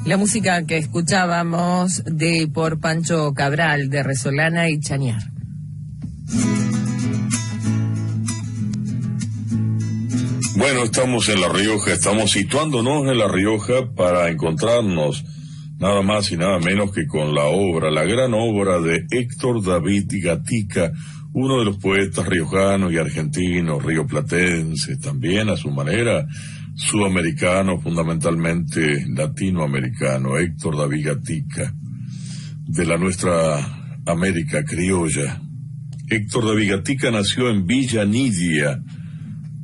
Speaker 4: La música que escuchábamos por Pancho Cabral, de Resolana y Chañar.
Speaker 2: Bueno, estamos en La Rioja, estamos situándonos en La Rioja para encontrarnos nada más y nada menos que con la gran obra de Héctor David Gatica, uno de los poetas riojanos y argentinos, rioplatenses, también a su manera, sudamericano, fundamentalmente latinoamericano, Héctor David Gatica, de la nuestra América criolla. Héctor David Gatica nació en Villa Nidia,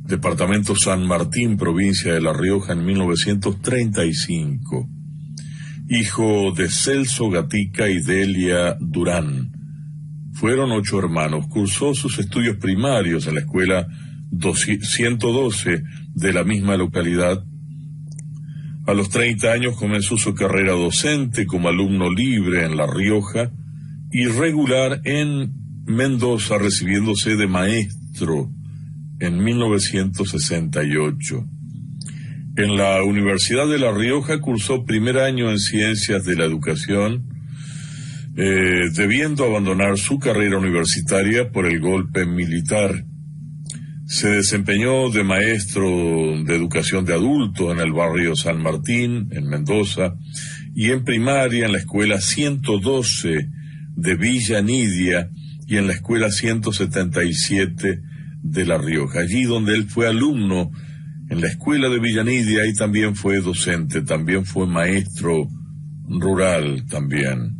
Speaker 2: departamento San Martín, provincia de La Rioja, en 1935. Hijo de Celso Gatica y Delia Durán. Fueron 8 hermanos. Cursó sus estudios primarios en la escuela 112 de la misma localidad. A los 30 años comenzó su carrera docente como alumno libre en La Rioja y regular en Mendoza, recibiéndose de maestro en 1968. En la Universidad de La Rioja cursó primer año en Ciencias de la Educación, debiendo abandonar su carrera universitaria por el golpe militar. Se desempeñó de maestro de educación de adultos en el barrio San Martín, en Mendoza, y en primaria en la escuela 112 de Villa Nidia y en la escuela 177 de La Rioja. Allí donde él fue alumno en la escuela de Villa Nidia y también fue docente, también fue maestro rural también.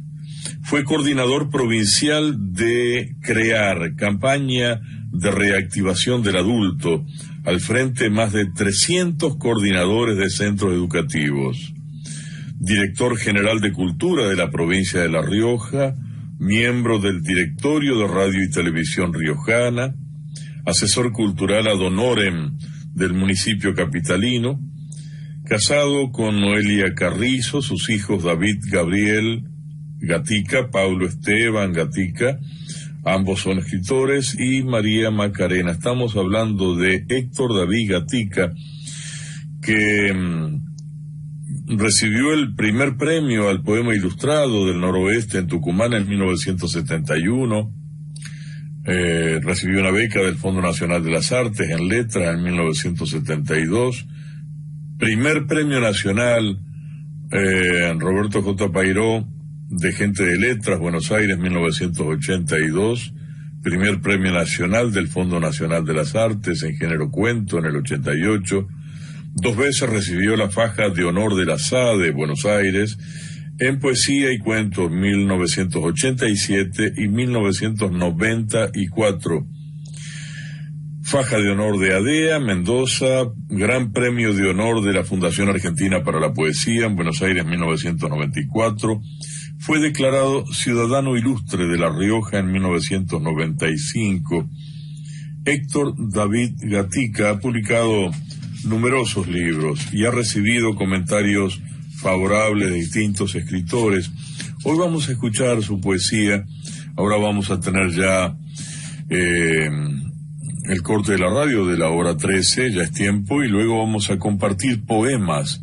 Speaker 2: Fue coordinador provincial de CREAR, campaña de reactivación del adulto, al frente de más de 300 coordinadores de centros educativos. Director general de Cultura de la provincia de La Rioja, miembro del directorio de Radio y Televisión Riojana, asesor cultural ad honorem del municipio capitalino, casado con Noelia Carrizo, sus hijos David Gabriel Gatica, Paulo Esteban Gatica, ambos son escritores, y María Macarena. Estamos hablando de Héctor David Gatica, que recibió el primer premio al poema ilustrado del Noroeste en Tucumán en 1971, recibió una beca del Fondo Nacional de las Artes en Letras en 1972, primer premio nacional Roberto J. Pairó, de Gente de Letras, Buenos Aires, 1982, primer premio nacional del Fondo Nacional de las Artes en género cuento en el 88, 2 veces recibió la faja de honor de la SADE, Buenos Aires, en poesía y cuento en 1987 y 1994. Faja de honor de ADEA, Mendoza, Gran Premio de Honor de la Fundación Argentina para la Poesía en Buenos Aires 1994. Fue declarado Ciudadano Ilustre de La Rioja en 1995. Héctor David Gatica ha publicado numerosos libros y ha recibido comentarios favorables de distintos escritores. Hoy vamos a escuchar su poesía. Ahora vamos a tener ya el corte de la radio de la hora 13, ya es tiempo, y luego vamos a compartir poemas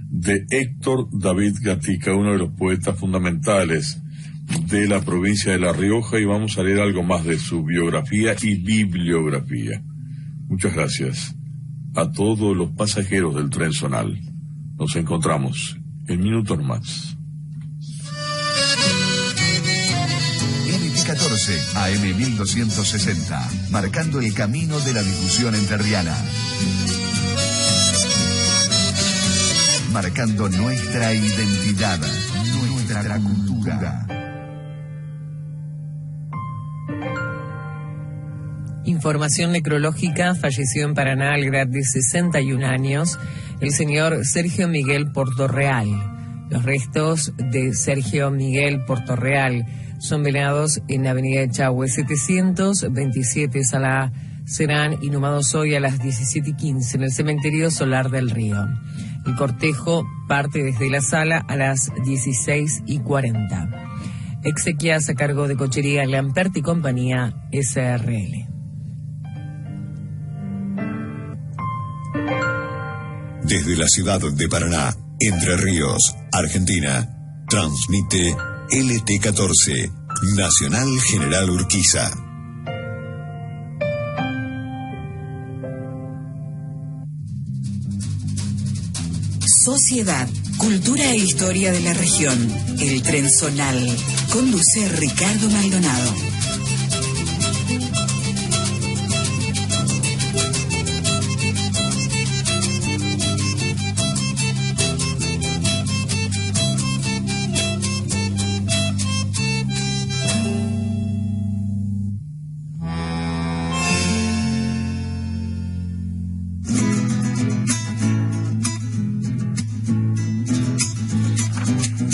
Speaker 2: de Héctor David Gatica, uno de los poetas fundamentales de la provincia de La Rioja, y vamos a leer algo más de su biografía y bibliografía. Muchas gracias a todos los pasajeros del tren zonal. Nos encontramos en minutos más.
Speaker 8: NT14 AM 1260, marcando el camino de la difusión entrerriana. Marcando nuestra identidad, nuestra cultura.
Speaker 4: Información necrológica: falleció en Paraná, a la edad de 61 años, el señor Sergio Miguel Portorreal. Los restos de Sergio Miguel Portorreal son velados en la avenida Echagüe 727 Sala. Serán inhumados hoy a las 17:15 en el cementerio Solar del Río. El cortejo parte desde la sala a las 16:40. Exequias a cargo de Cochería Lampert y Compañía SRL.
Speaker 11: Desde la ciudad de Paraná, Entre Ríos, Argentina, transmite LT14, Nacional General Urquiza.
Speaker 6: Sociedad, cultura e historia de la región. El tren zonal. Conduce Ricardo Maldonado.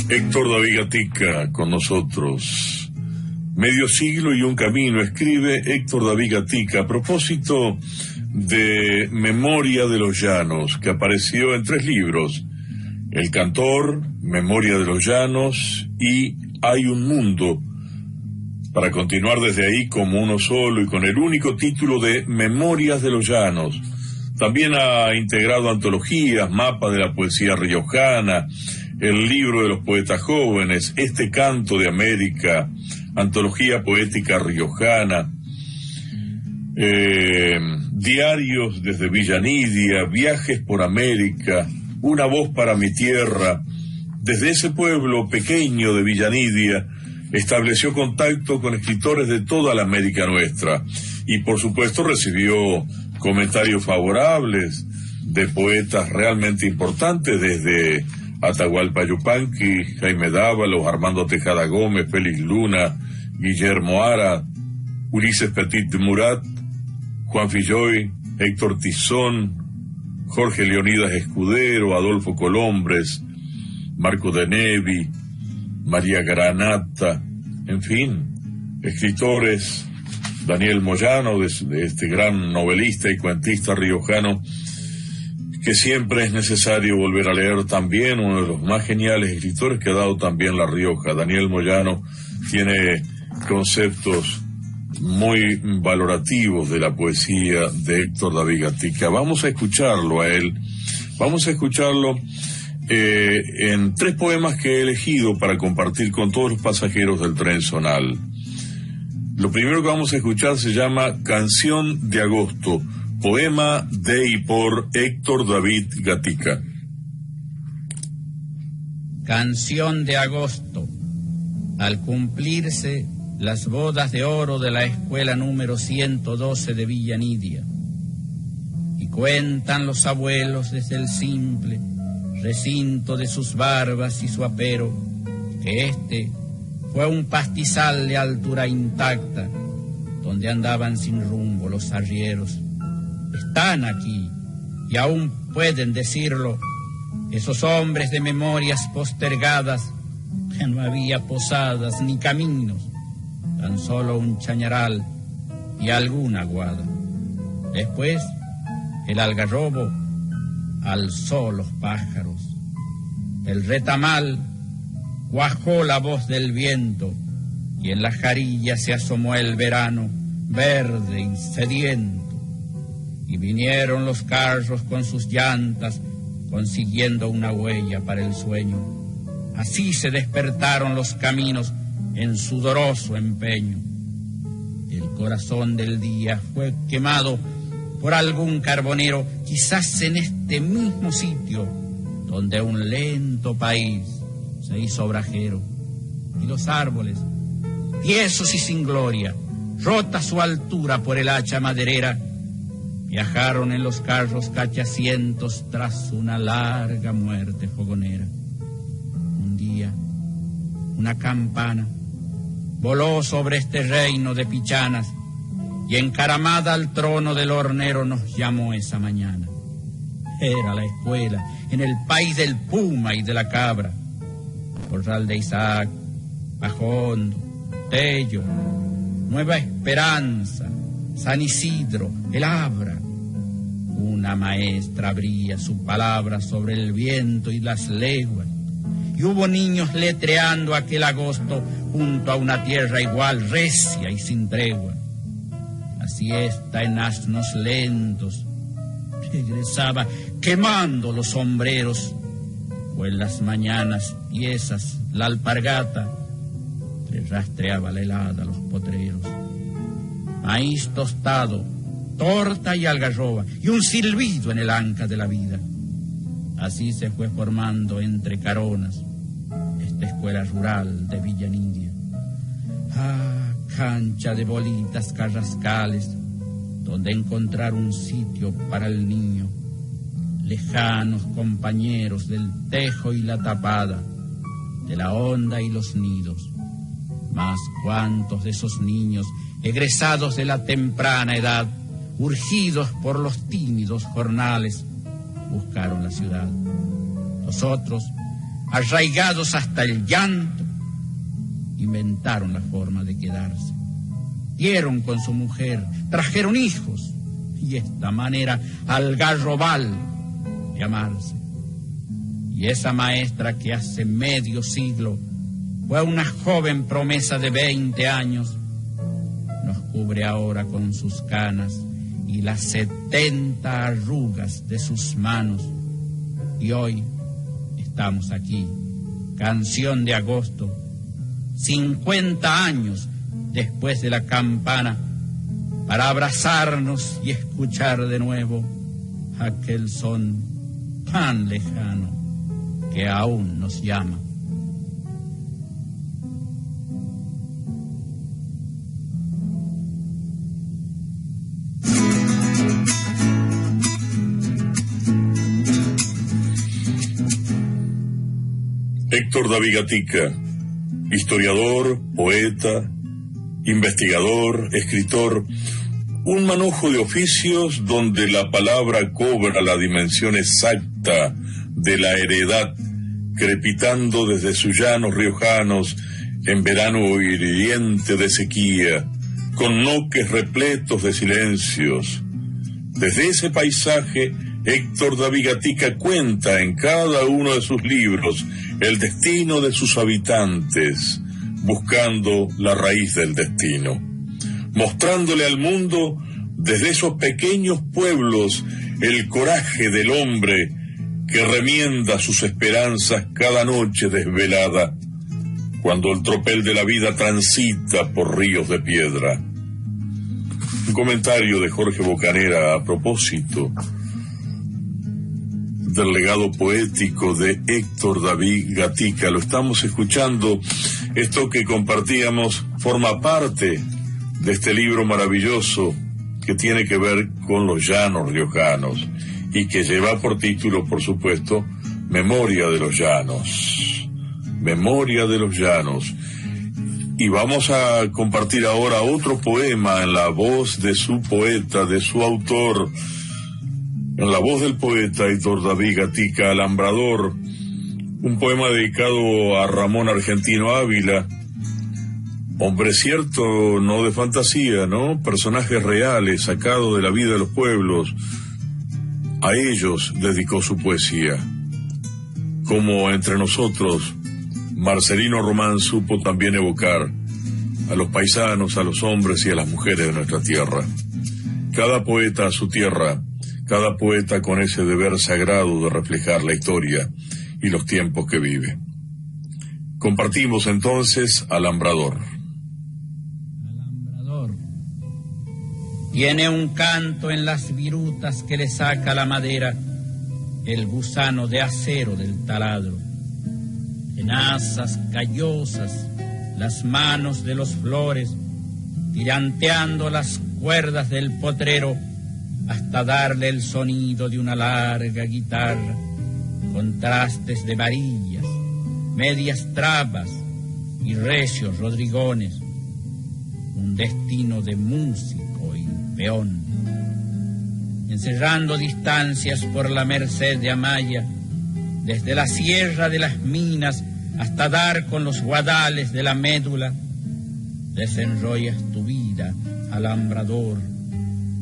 Speaker 2: Héctor David Gatica con nosotros. Medio siglo y un camino, escribe Héctor David Gatica a propósito de Memoria de los Llanos, que apareció en 3 libros: El Cantor, Memoria de los Llanos y Hay un Mundo, para continuar desde ahí como uno solo y con el único título de Memorias de los Llanos. También ha integrado antologías, mapas de la poesía riojana, el libro de los poetas jóvenes, Este Canto de América, antología poética riojana, diarios desde Villa Nidia, viajes por América, Una voz para mi tierra. Desde ese pueblo pequeño de Villa Nidia estableció contacto con escritores de toda la América nuestra y por supuesto recibió comentarios favorables de poetas realmente importantes, desde Atahualpa Yupanqui, Jaime Dávalos, Armando Tejada Gómez, Félix Luna, Guillermo Ara, Ulises Petit de Murat, Juan Filloy, Héctor Tizón, Jorge Leonidas Escudero, Adolfo Colombres, Marco de Nevi, María Granata, en fin, escritores, Daniel Moyano, de este gran novelista y cuentista riojano, que siempre es necesario volver a leer también, uno de los más geniales escritores que ha dado también La Rioja. Daniel Moyano tiene conceptos muy valorativos de la poesía de Héctor David Gatica. Vamos a escucharlo a él, vamos a escucharlo en 3 poemas que he elegido para compartir con todos los pasajeros del tren zonal. Lo primero que vamos a escuchar se llama Canción de Agosto, poema de y por Héctor David Gatica.
Speaker 12: Canción de agosto, al cumplirse las bodas de oro de la escuela número 112 de Villa Nidia. Y cuentan los abuelos desde el simple recinto de sus barbas y su apero, que este fue un pastizal de altura intacta, donde andaban sin rumbo los arrieros. Están aquí, y aún pueden decirlo, esos hombres de memorias postergadas, que no había posadas ni caminos, tan solo un chañaral y alguna aguada. Después, el algarrobo alzó los pájaros. El retamal cuajó la voz del viento, y en la jarilla se asomó el verano, verde y sediento. Y vinieron los carros con sus llantas, consiguiendo una huella para el sueño. Así se despertaron los caminos en sudoroso empeño. El corazón del día fue quemado por algún carbonero, quizás en este mismo sitio donde un lento país se hizo obrajero. Y los árboles, tiesos y sin gloria, rota su altura por el hacha maderera, viajaron en los carros cachacientos tras una larga muerte fogonera. Un día, una campana voló sobre este reino de pichanas, y encaramada al trono del hornero nos llamó esa mañana. Era la escuela, en el país del puma y de la cabra. Corral de Isaac, Bajondo, Tello, Nueva Esperanza, San Isidro, El Abra. Una maestra abría su palabra sobre el viento y las leguas, y hubo niños letreando aquel agosto junto a una tierra igual, recia y sin tregua. La siesta en asnos lentos regresaba quemando los sombreros, o en las mañanas tiesas la alpargata le rastreaba la helada a los potreros. Maíz tostado, torta y algarroba, y un silbido en el anca de la vida. Así se fue formando entre caronas esta escuela rural de Villa Nidia. Ah, cancha de bolitas carrascales, donde encontrar un sitio para el niño. Lejanos compañeros del tejo y la tapada, de la honda y los nidos. Mas cuántos de esos niños, egresados de la temprana edad, urgidos por los tímidos jornales, buscaron la ciudad. Los otros, arraigados hasta el llanto, inventaron la forma de quedarse. Dieron con su mujer, trajeron hijos, y esta manera algarrobal de amarse. Y esa maestra que hace medio siglo fue una joven promesa de 20 años, nos cubre ahora con sus canas y las 70 arrugas de sus manos. Y hoy estamos aquí, canción de agosto, 50 años después de la campana, para abrazarnos y escuchar de nuevo aquel son tan lejano que aún nos llama.
Speaker 2: Héctor David Gatica, historiador, poeta, investigador, escritor, un manojo de oficios donde la palabra cobra la dimensión exacta de la heredad, crepitando desde sus llanos riojanos en verano hiriente de sequía, con noques repletos de silencios. Desde ese paisaje, Héctor David Gatica cuenta en cada uno de sus libros el destino de sus habitantes, buscando la raíz del destino, mostrándole al mundo desde esos pequeños pueblos el coraje del hombre que remienda sus esperanzas cada noche desvelada, cuando el tropel de la vida transita por ríos de piedra. Un comentario de Jorge Bocanera a propósito del legado poético de Héctor David Gatica. Lo estamos escuchando. Esto que compartíamos forma parte de este libro maravilloso que tiene que ver con los llanos riojanos y que lleva por título, por supuesto, Memoria de los Llanos. Memoria de los Llanos. Y vamos a compartir ahora otro poema en la voz de su poeta, de su autor, en la voz del poeta Héctor David Gatica, Alambrador, un poema dedicado a Ramón Argentino Ávila, hombre cierto, no de fantasía, ¿no? Personajes reales, sacados de la vida de los pueblos. A ellos dedicó su poesía. Como entre nosotros, Marcelino Román supo también evocar a los paisanos, a los hombres y a las mujeres de nuestra tierra. Cada poeta a su tierra, cada poeta con ese deber sagrado de reflejar la historia y los tiempos que vive. Compartimos entonces Alambrador.
Speaker 12: Alambrador tiene un canto en las virutas que le saca la madera el gusano de acero del taladro. Tenazas, callosas, las manos de los flores, tiranteando las cuerdas del potrero hasta darle el sonido de una larga guitarra, contrastes de varillas, medias trapas y recios rodrigones, un destino de músico y peón. Encerrando distancias por la merced de Amaya, desde la sierra de las minas hasta dar con los guadales de la médula, desenrollas tu vida, alambrador,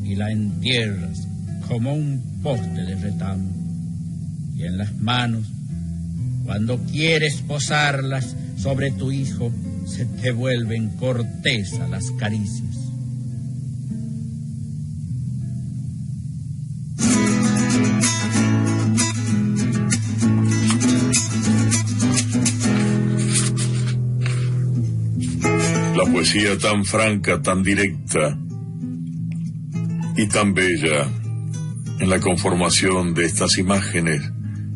Speaker 12: y la entierras como un poste de retamo. Y en las manos, cuando quieres posarlas sobre tu hijo, se te vuelven corteza las caricias.
Speaker 2: La poesía tan franca, tan directa y tan bella en la conformación de estas imágenes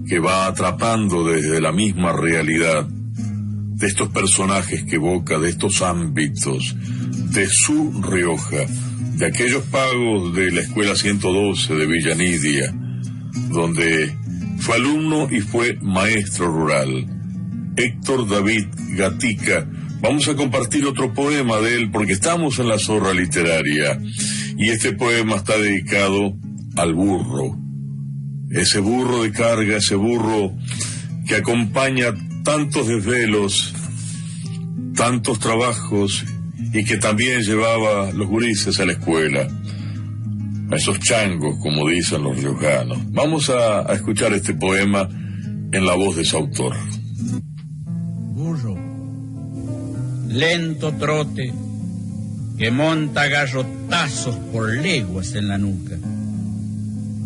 Speaker 2: que va atrapando desde la misma realidad de estos personajes que evoca, de estos ámbitos, de su Rioja, de aquellos pagos de la Escuela 112 de Villa Nidia, donde fue alumno y fue maestro rural. Héctor David Gatica. Vamos a compartir otro poema de él porque estamos en la Zorra Literaria y este poema está dedicado al burro, ese burro de carga, ese burro que acompaña tantos desvelos, tantos trabajos y que también llevaba los gurises a la escuela, a esos changos, como dicen los riojanos. Vamos a escuchar este poema en la voz de su autor.
Speaker 12: Burro, lento trote que monta garrotazos por leguas en la nuca.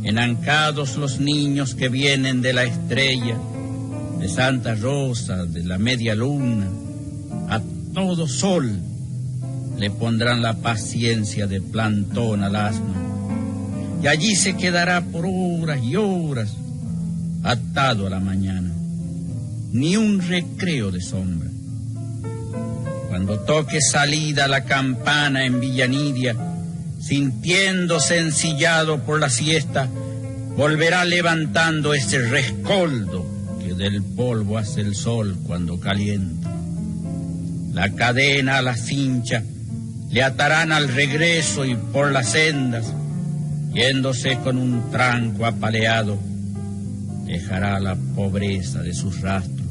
Speaker 12: Enancados los niños que vienen de la estrella, de Santa Rosa, de la media luna, a todo sol le pondrán la paciencia de plantón al asno, y allí se quedará por horas y horas, atado a la mañana, ni un recreo de sombra. Cuando toque salida la campana en Villa Nidia, sintiéndose ensillado por la siesta, volverá levantando ese rescoldo que del polvo hace el sol cuando calienta. La cadena a la cincha le atarán al regreso y por las sendas, yéndose con un tranco apaleado, dejará la pobreza de sus rastros.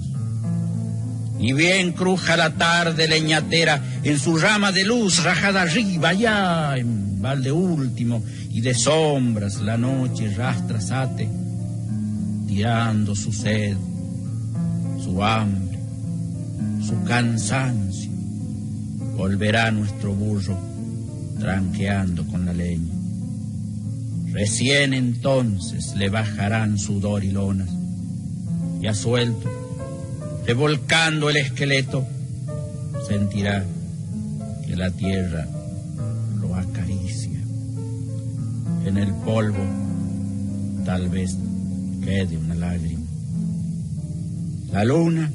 Speaker 12: Y bien cruja la tarde leñatera en su rama de luz rajada arriba, allá en balde último, y de sombras la noche rastra sate, tirando su sed, su hambre, su cansancio. Volverá nuestro burro tranqueando con la leña. Recién entonces le bajarán sudor y lonas, y a suelto, revolcando el esqueleto, sentirá que la tierra lo acaricia. En el polvo, tal vez quede una lágrima. La luna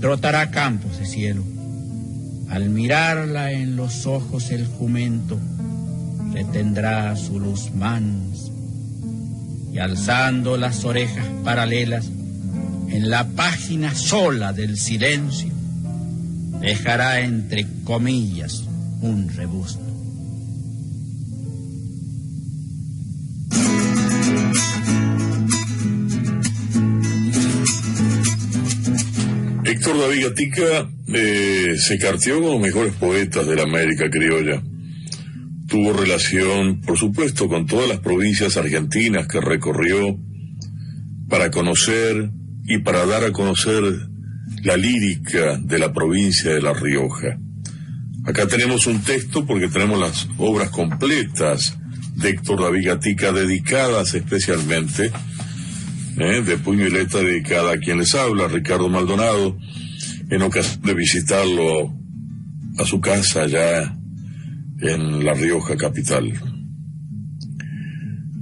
Speaker 12: trotará campos de cielo. Al mirarla en los ojos el jumento retendrá su luz mansa y alzando las orejas paralelas en la página sola del silencio dejará entre comillas un rebusto.
Speaker 2: Héctor David Gatica se carteó con los mejores poetas de la América criolla. Tuvo relación, por supuesto, con todas las provincias argentinas que recorrió para conocer y para dar a conocer la lírica de la provincia de La Rioja. Acá tenemos un texto porque tenemos las obras completas de Héctor David Gatica dedicadas especialmente, de puño y letra, dedicada a quien les habla, Ricardo Maldonado, en ocasión de visitarlo a su casa allá en La Rioja capital.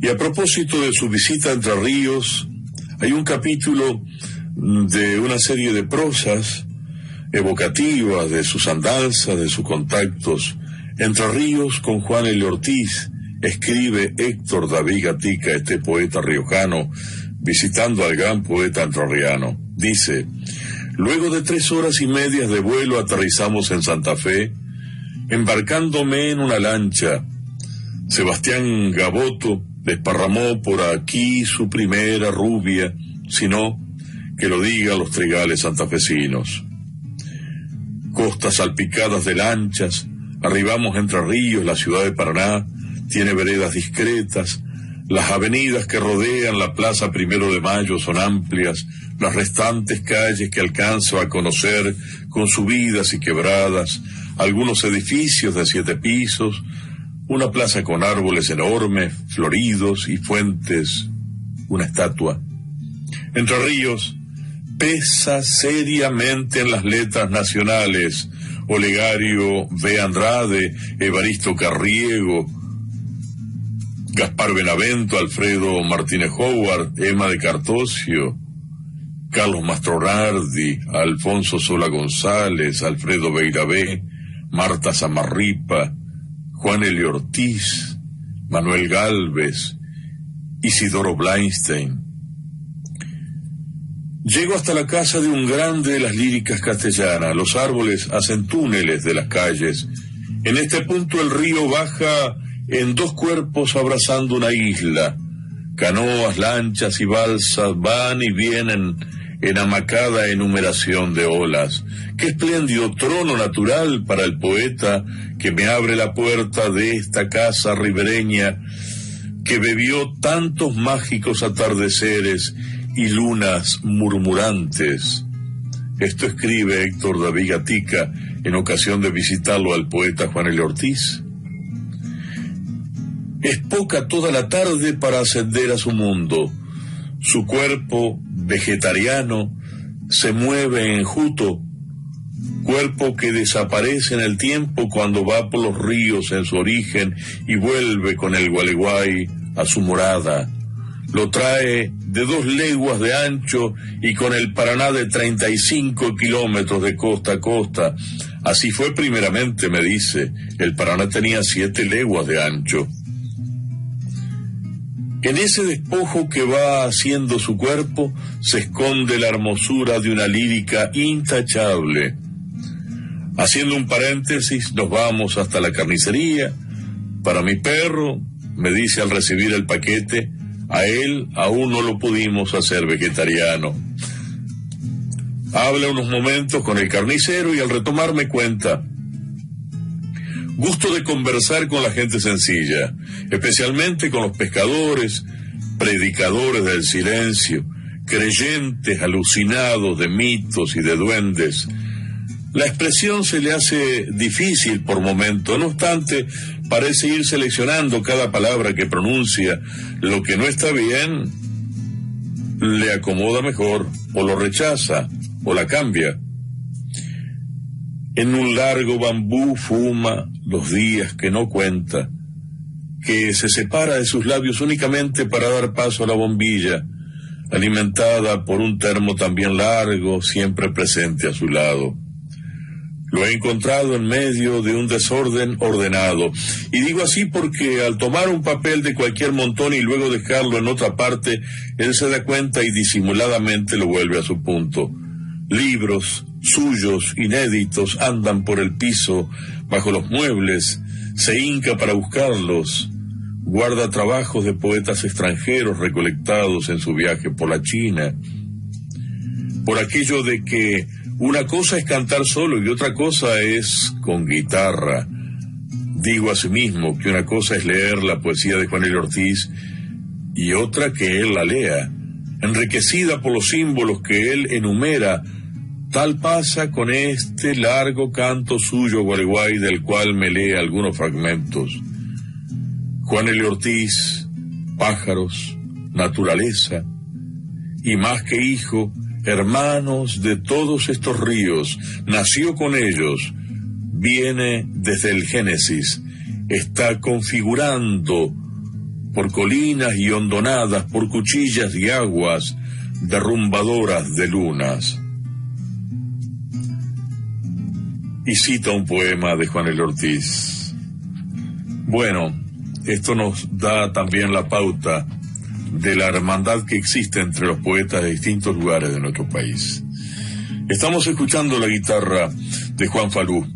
Speaker 2: Y a propósito de su visita a Entre Ríos, hay un capítulo de una serie de prosas evocativas de sus andanzas, de sus contactos. Entre Ríos con Juan L. Ortiz, escribe Héctor David Gatica, este poeta riojano, visitando al gran poeta entrerriano. Dice: luego de 3 horas y media de vuelo aterrizamos en Santa Fe, embarcándome en una lancha. Sebastián Gaboto desparramó por aquí su primera rubia, sino que lo digan los trigales santafesinos. Costas salpicadas de lanchas, arribamos Entre Ríos, la ciudad de Paraná, tiene veredas discretas, las avenidas que rodean la Plaza 1 de Mayo son amplias, las restantes calles que alcanzo a conocer con subidas y quebradas, algunos edificios de 7 pisos, una plaza con árboles enormes, floridos y fuentes, una estatua. Entre Ríos pesa seriamente en las letras nacionales: Olegario B. Andrade, Evaristo Carriego, Gaspar Benavento, Alfredo Martínez Howard, Emma de Cartosio, Carlos Mastronardi, Alfonso Sola González, Alfredo Beirabé, Marta Zamarripa, Juan L. Ortiz, Manuel Gálvez, Isidoro Blainstein. Llego hasta la casa de un grande de las líricas castellanas. Los árboles hacen túneles de las calles. En este punto el río baja en 2 cuerpos abrazando una isla. Canoas, lanchas y balsas van y vienen en amacada enumeración de olas. Qué espléndido trono natural para el poeta que me abre la puerta de esta casa ribereña que bebió tantos mágicos atardeceres y lunas murmurantes. Esto escribe Héctor David Gatica en ocasión de visitarlo al poeta Juan L. Ortiz. Es poca toda la tarde para ascender a su mundo. Su cuerpo vegetariano se mueve enjuto, cuerpo que desaparece en el tiempo cuando va por los ríos en su origen y vuelve con el Gualeguay a su morada. Lo trae de 2 leguas de ancho y con el Paraná de 35 kilómetros de costa a costa. Así fue primeramente, me dice. El Paraná tenía 7 leguas de ancho. En ese despojo que va haciendo su cuerpo se esconde la hermosura de una lírica intachable. Haciendo un paréntesis, nos vamos hasta la carnicería. Para mi perro, me dice al recibir el paquete, a él aún no lo pudimos hacer vegetariano. Habla unos momentos con el carnicero y al retomar me cuenta: gusto de conversar con la gente sencilla, especialmente con los pescadores, predicadores del silencio, creyentes alucinados de mitos y de duendes. La expresión se le hace difícil por momento, no obstante, parece ir seleccionando cada palabra que pronuncia. Lo que no está bien, le acomoda mejor, o lo rechaza, o la cambia. En un largo bambú fuma los días que no cuenta, que se separa de sus labios únicamente para dar paso a la bombilla. alimentada por un termo también largo, siempre presente a su lado. Lo he encontrado en medio de un desorden ordenado, y digo así porque al tomar un papel de cualquier montón y luego dejarlo en otra parte, él se da cuenta y disimuladamente lo vuelve a su punto. Libros suyos, inéditos, andan por el piso, bajo los muebles, se hinca para buscarlos, guarda trabajos de poetas extranjeros recolectados en su viaje por la China, por aquello de que una cosa es cantar solo y otra cosa es con guitarra. Digo asimismo que una cosa es leer la poesía de Juan L. Ortiz y otra que él la lea, enriquecida por los símbolos que él enumera. Tal pasa con este largo canto suyo, Gualeguay, del cual me lee algunos fragmentos. Juan L. Ortiz, pájaros, naturaleza, y más que hijo, hermanos de todos estos ríos, nació con ellos, viene desde el Génesis, está configurando por colinas y hondonadas, por cuchillas y aguas derrumbadoras de lunas. Y cita un poema de Juan L. Ortiz. Bueno, esto nos da también la pauta de la hermandad que existe entre los poetas de distintos lugares de nuestro país. Estamos escuchando la guitarra de Juan Falú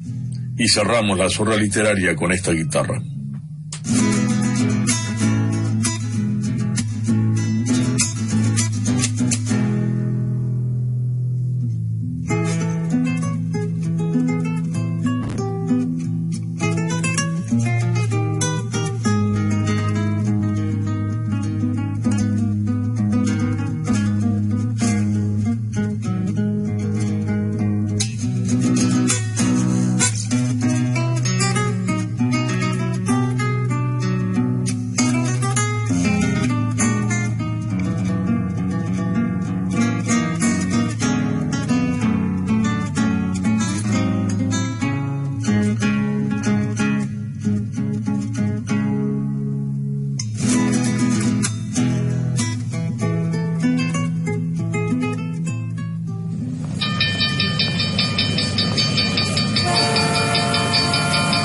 Speaker 2: y cerramos la Zorra Literaria con esta guitarra.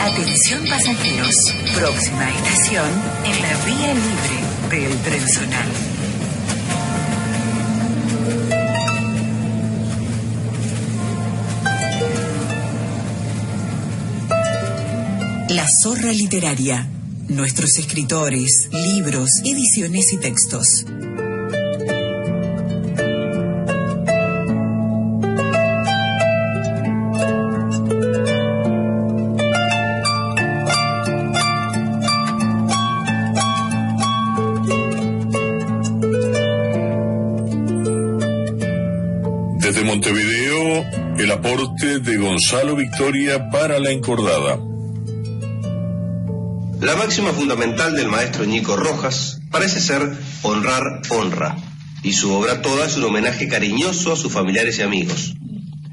Speaker 6: Atención pasajeros, próxima estación en la vía libre del Tren Zonal. La Zorra Literaria. Nuestros escritores, libros, ediciones y textos.
Speaker 2: Desde Montevideo, el aporte de Gonzalo Victoria para La Encordada.
Speaker 13: La máxima fundamental del maestro Ñico Rojas parece ser honrar honra, y su obra toda es un homenaje cariñoso a sus familiares y amigos.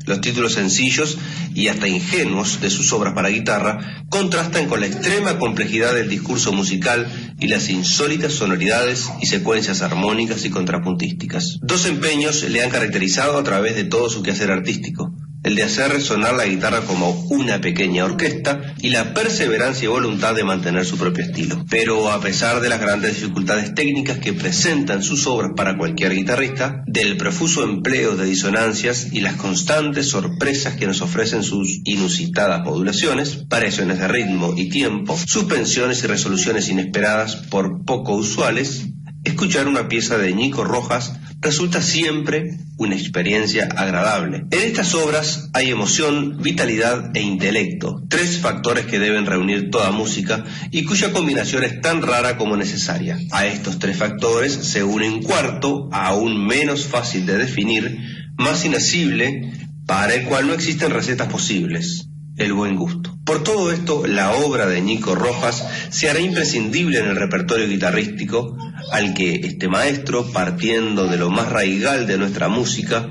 Speaker 13: Los títulos sencillos y hasta ingenuos de sus obras para guitarra contrastan con la extrema complejidad del discurso musical y las insólitas sonoridades y secuencias armónicas y contrapuntísticas. Dos empeños le han caracterizado a través de todo su quehacer artístico: el de hacer resonar la guitarra como una pequeña orquesta y la perseverancia y voluntad de mantener su propio estilo. Pero a pesar de las grandes dificultades técnicas que presentan sus obras para cualquier guitarrista, del profuso empleo de disonancias y las constantes sorpresas que nos ofrecen sus inusitadas modulaciones, variaciones de ritmo y tiempo, suspensiones y resoluciones inesperadas por poco usuales, escuchar una pieza de Ñico Rojas resulta siempre una experiencia agradable. En estas obras hay emoción, vitalidad e intelecto, tres factores que deben reunir toda música y cuya combinación es tan rara como necesaria. A estos tres factores se une un cuarto, aún menos fácil de definir, más inasible, para el cual no existen recetas posibles: el buen gusto. Por todo esto, la obra de Ñico Rojas se hará imprescindible en el repertorio guitarrístico, al que este maestro, partiendo de lo más raigal de nuestra música,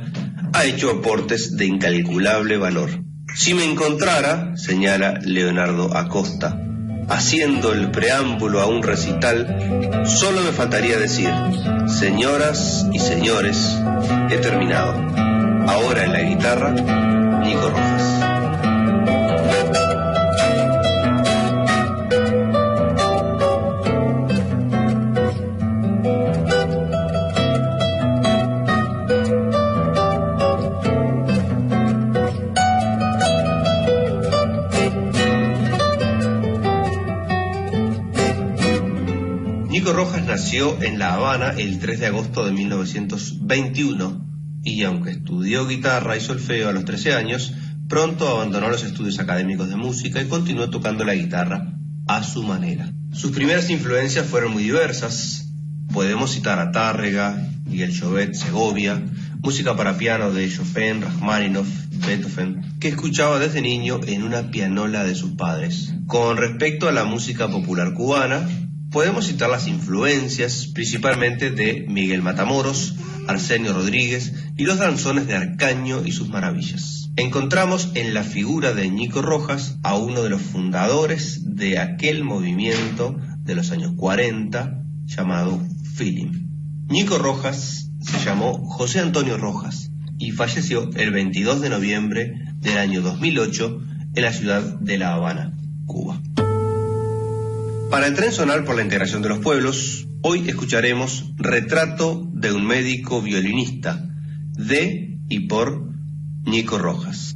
Speaker 13: ha hecho aportes de incalculable valor. Si me encontrara, señala Leonardo Acosta, haciendo el preámbulo a un recital, solo me faltaría decir: señoras y señores, he terminado. Ahora en la guitarra, Nico Rojas. Nico Rojas nació en La Habana el 3 de agosto de 1921 y aunque estudió guitarra y solfeo a los 13 años, pronto abandonó los estudios académicos de música y continuó tocando la guitarra a su manera. Sus primeras influencias fueron muy diversas. Podemos citar a Tárrega, Miguel Llobet, Segovia, música para piano de Chopin, Rachmaninoff, Beethoven, que escuchaba desde niño en una pianola de sus padres. Con respecto a la música popular cubana, podemos citar las influencias principalmente de Miguel Matamoros, Arsenio Rodríguez y los danzones de Arcaño y sus maravillas. Encontramos en la figura de Nico Rojas a uno de los fundadores de aquel movimiento de los años 40 llamado Feeling. Nico Rojas se llamó José Antonio Rojas y falleció el 22 de noviembre del año 2008 en la ciudad de La Habana, Cuba. Para el Tren Zonal por la Integración de los Pueblos, hoy escucharemos Retrato de un médico violinista, de y por Nico Rojas.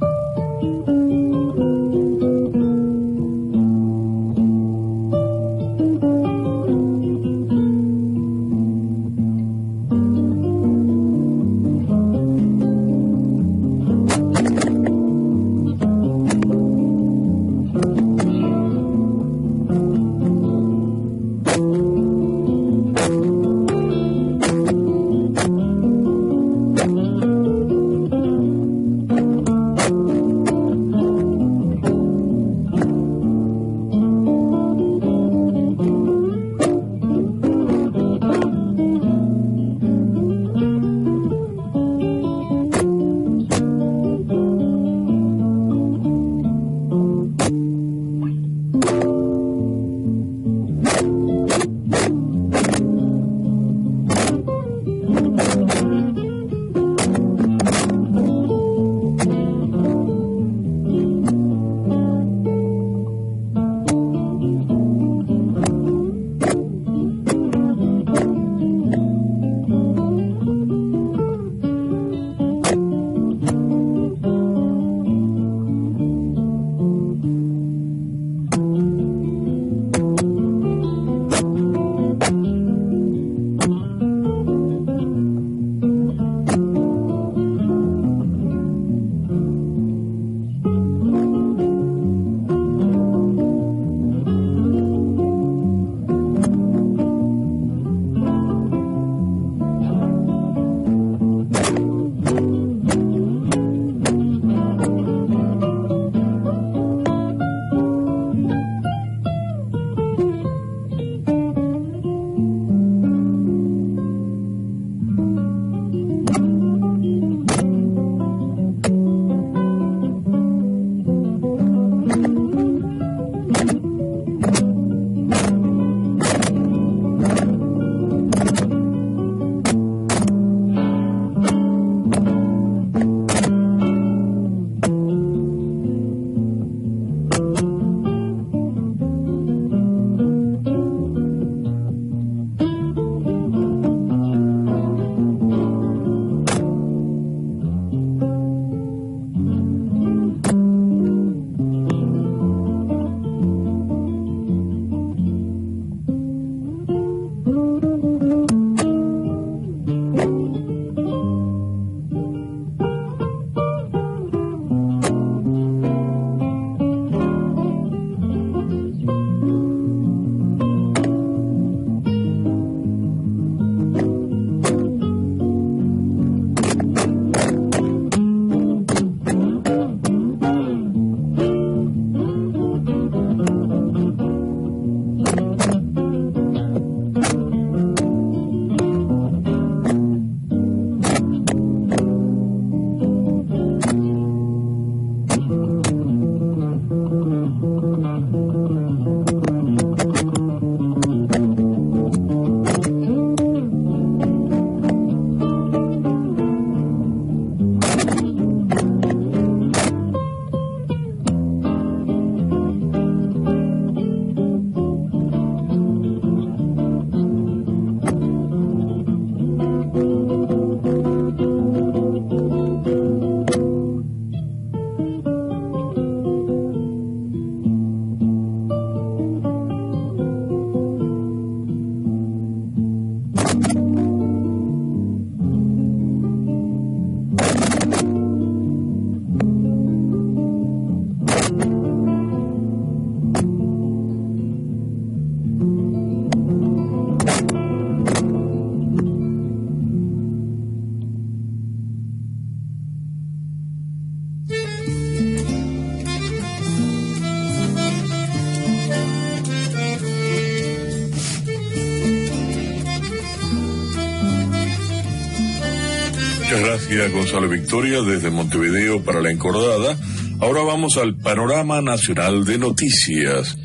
Speaker 2: Muchas gracias, Gonzalo Victoria, desde Montevideo para La Encordada. Ahora vamos al panorama nacional de noticias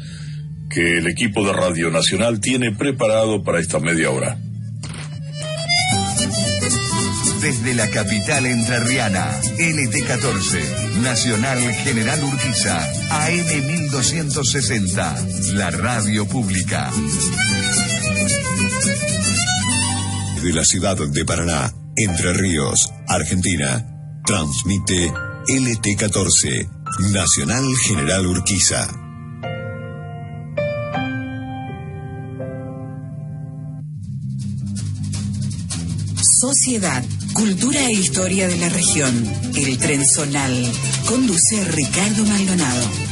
Speaker 2: que el equipo de Radio Nacional tiene preparado para esta media hora.
Speaker 8: Desde la capital entrerriana, LT14, Nacional General Urquiza, AM 1260, la radio pública.
Speaker 11: De la ciudad de Paraná, Entre Ríos, Argentina, transmite LT14, Nacional General Urquiza.
Speaker 6: Sociedad, cultura e historia de la región. El Tren Zonal. Conduce Ricardo Maldonado.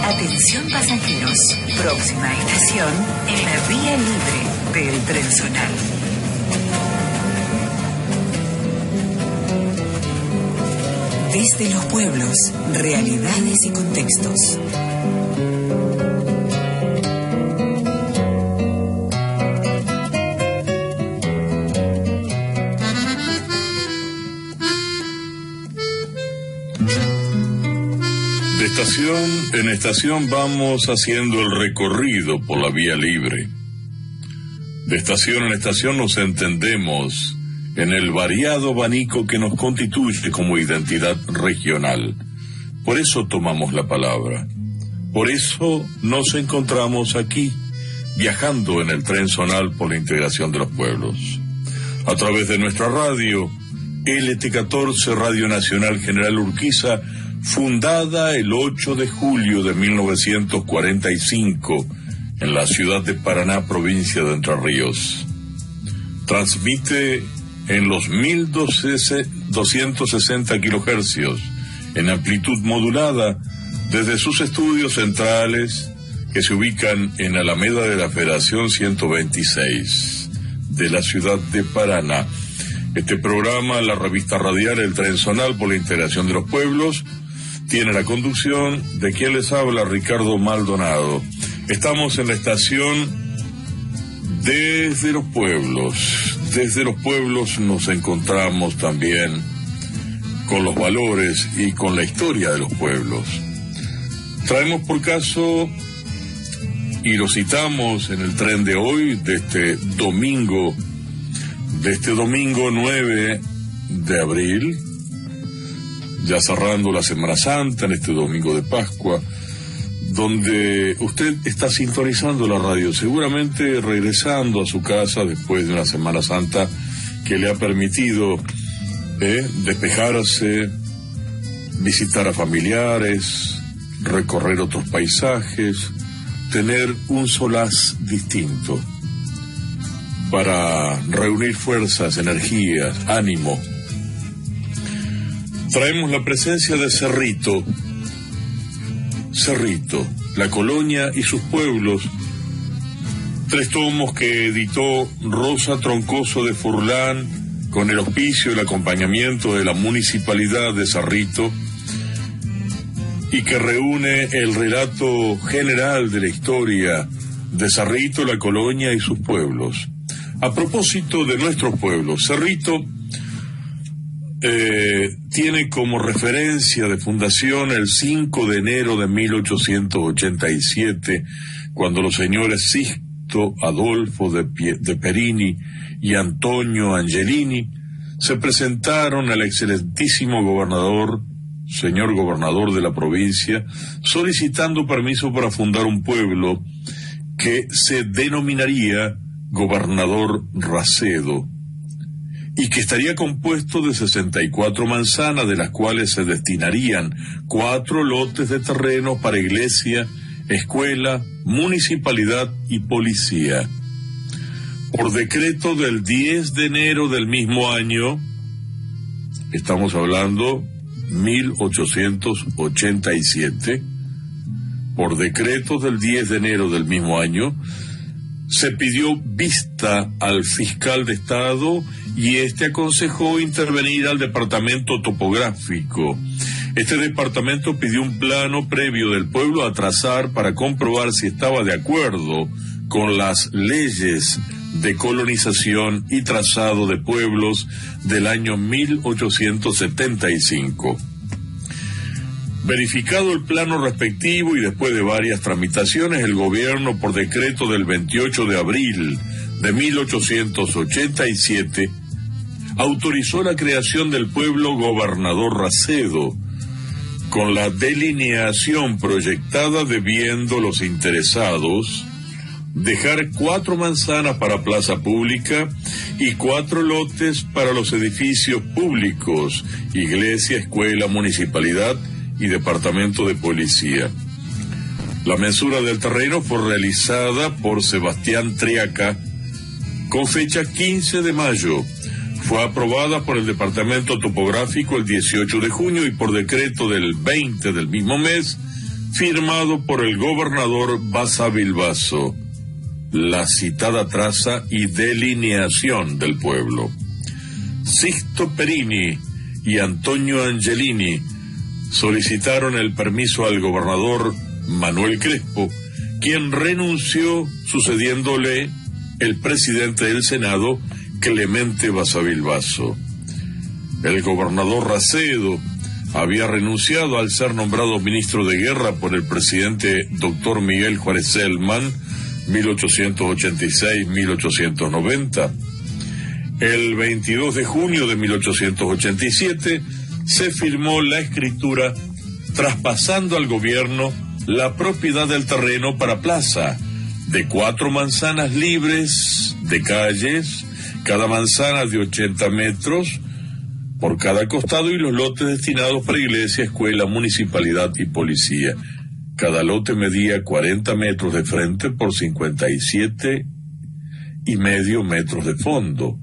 Speaker 6: Atención pasajeros, próxima estación en la vía libre del Tren Zonal. Desde los pueblos, realidades y contextos.
Speaker 2: De estación en estación vamos haciendo el recorrido por la vía libre. De estación en estación nos entendemos en el variado abanico que nos constituye como identidad regional. Por eso tomamos la palabra. Por eso nos encontramos aquí, viajando en el Tren Zonal por la integración de los pueblos. A través de nuestra radio, LT14 Radio Nacional General Urquiza, fundada el 8 de julio de 1945 en la ciudad de Paraná, provincia de Entre Ríos. Transmite en los 1260 kilohercios en amplitud modulada desde sus estudios centrales que se ubican en Alameda de la Federación 126 de la ciudad de Paraná. Este programa, la revista radial El Tren Zonal por la integración de los pueblos, tiene la conducción de quien les habla, Ricardo Maldonado. Estamos en la estación Desde los Pueblos. Desde los pueblos nos encontramos también con los valores y con la historia de los pueblos. Traemos por caso, y lo citamos en el tren de hoy, de este domingo 9 de abril, ya cerrando la Semana Santa, en este domingo de Pascua, donde usted está sintonizando la radio, seguramente regresando a su casa después de una Semana Santa que le ha permitido despejarse, visitar a familiares, recorrer otros paisajes, tener un solaz distinto para reunir fuerzas, energías, ánimo. Traemos la presencia de Cerrito, la colonia y sus pueblos, 3 tomos que editó Rosa Troncoso de Furlán con el auspicio y el acompañamiento de la Municipalidad de Cerrito, y que reúne el relato general de la historia de Cerrito, la colonia y sus pueblos. A propósito de nuestros pueblos, Cerrito tiene como referencia de fundación el 5 de enero de 1887, cuando los señores Sisto Adolfo de Perini y Antonio Angelini se presentaron al excelentísimo señor gobernador de la provincia, solicitando permiso para fundar un pueblo que se denominaría Gobernador Racedo, y que estaría compuesto de 64 manzanas, de las cuales se destinarían 4 lotes de terreno para iglesia, escuela, municipalidad y policía. Por decreto del 10 de enero del mismo año, estamos hablando 1887, por decreto del 10 de enero del mismo año, se pidió vista al fiscal de Estado y este aconsejó intervenir al departamento topográfico. Este departamento pidió un plano previo del pueblo a trazar para comprobar si estaba de acuerdo con las leyes de colonización y trazado de pueblos del año 1875. Verificado el plano respectivo y después de varias tramitaciones, el gobierno, por decreto del 28 de abril de 1887, autorizó la creación del pueblo Gobernador Racedo, con la delineación proyectada debiendo los interesados dejar 4 manzanas para plaza pública y 4 lotes para los edificios públicos, iglesia, escuela, municipalidad y departamento de policía. La mensura del terreno fue realizada por Sebastián Triaca con fecha 15 de mayo. Fue aprobada por el departamento topográfico el 18 de junio y por decreto del 20 del mismo mes, firmado por el gobernador Basavilbaso. La citada traza y delineación del pueblo. Sixto Perini y Antonio Angelini solicitaron el permiso al gobernador Manuel Crespo, quien renunció, sucediéndole el presidente del Senado, Clemente Basavilbaso. El gobernador Racedo había renunciado al ser nombrado ministro de guerra por el presidente doctor Miguel Juárez Celman, 1886-1890. El 22 de junio de 1887 se firmó la escritura traspasando al gobierno la propiedad del terreno para plaza, de 4 manzanas libres de calles, cada manzana de 80 metros por cada costado, y los lotes destinados para iglesia, escuela, municipalidad y policía. Cada lote medía 40 metros de frente por 57,5 metros de fondo.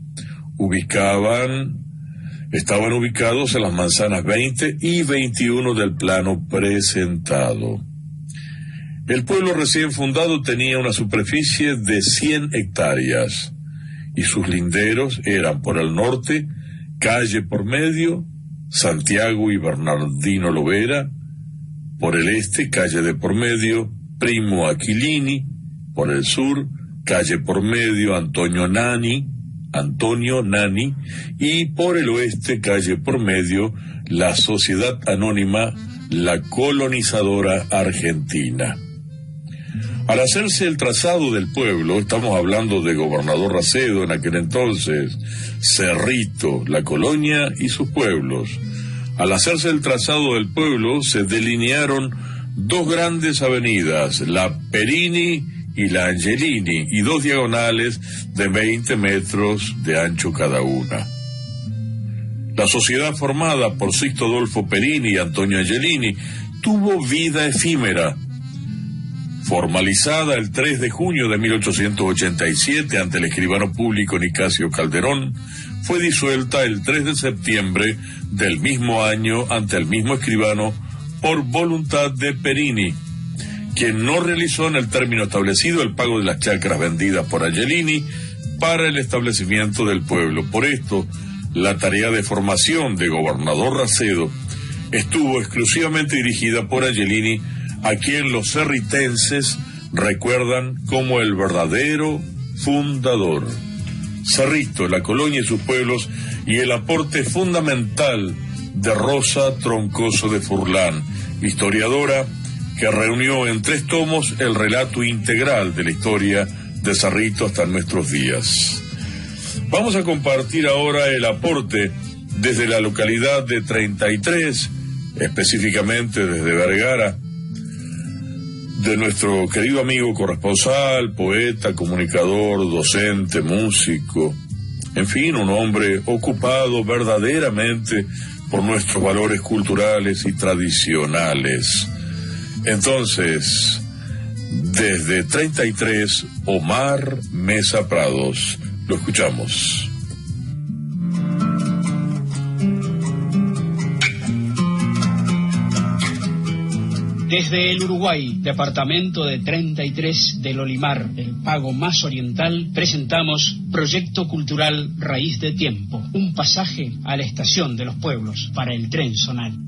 Speaker 2: Estaban ubicados en las manzanas 20 y 21 del plano presentado. El pueblo recién fundado tenía una superficie de 100 hectáreas y sus linderos eran por el norte Calle por Medio, Santiago y Bernardino Lovera; por el este Calle de por Medio, Primo Aquilini; por el sur Calle por Medio, Antonio Nani, y por el oeste Calle por Medio, la Sociedad Anónima La Colonizadora Argentina. Al hacerse el trazado del pueblo, estamos hablando de Gobernador Racedo en aquel entonces, Cerrito, La Colonia y sus pueblos. Al hacerse el trazado del pueblo, se delinearon 2 grandes avenidas, la Perini y la Angelini, y 2 diagonales de 20 metros de ancho cada una. La sociedad formada por Sixto Adolfo Perini y Antonio Angelini tuvo vida efímera. Formalizada el 3 de junio de 1887 ante el escribano público Nicasio Calderón, fue disuelta el 3 de septiembre del mismo año ante el mismo escribano por voluntad de Perini, quien no realizó en el término establecido el pago de las chacras vendidas por Angelini para el establecimiento del pueblo. Por esto, la tarea de formación de Gobernador Racedo estuvo exclusivamente dirigida por Angelini, a quien los cerritenses recuerdan como el verdadero fundador. Cerrito, La Colonia y sus pueblos, y el aporte fundamental de Rosa Troncoso de Furlán, historiadora que reunió en 3 tomos el relato integral de la historia de Cerrito hasta nuestros días. Vamos a compartir ahora el aporte desde la localidad de 33, específicamente desde Vergara, de nuestro querido amigo corresponsal, poeta, comunicador, docente, músico, en fin, un hombre ocupado verdaderamente por nuestros valores culturales y tradicionales. Entonces, desde 33, Omar Mesa Prados, lo escuchamos.
Speaker 14: Desde el Uruguay, departamento de 33 del Olimar, el pago más oriental, presentamos Proyecto Cultural Raíz de Tiempo, un pasaje a la estación de los pueblos para el tren zonal.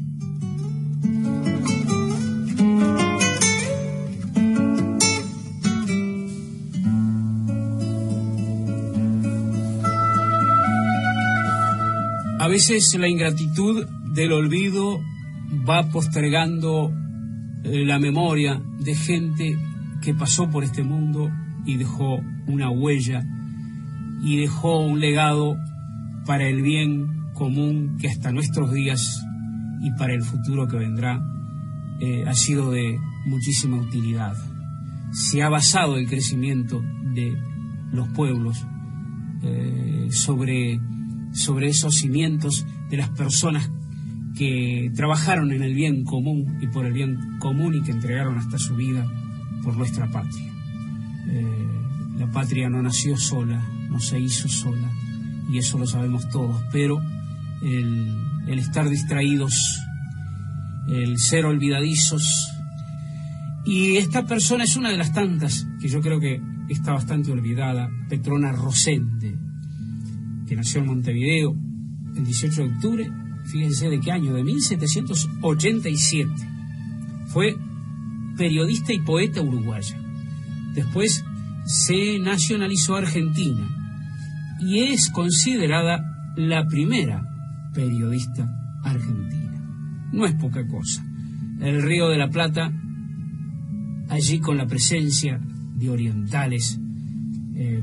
Speaker 15: A veces la ingratitud del olvido va postergando la memoria de gente que pasó por este mundo y dejó una huella y dejó un legado para el bien común que hasta nuestros días y para el futuro que vendrá ha sido de muchísima utilidad. Se ha basado el crecimiento de los pueblos sobre esos cimientos de las personas que trabajaron en el bien común y por el bien común y que entregaron hasta su vida por nuestra patria. La patria no nació sola, no se hizo sola, y eso lo sabemos todos, pero el estar distraídos, el ser olvidadizos, y esta persona es una de las tantas que yo creo que está bastante olvidada, Petrona Rosende, que nació en Montevideo el 18 de octubre, fíjense de qué año, de 1787. Fue periodista y poeta uruguaya. Después se nacionalizó argentina y es considerada la primera periodista argentina. No es poca cosa. El Río de la Plata, allí con la presencia de orientales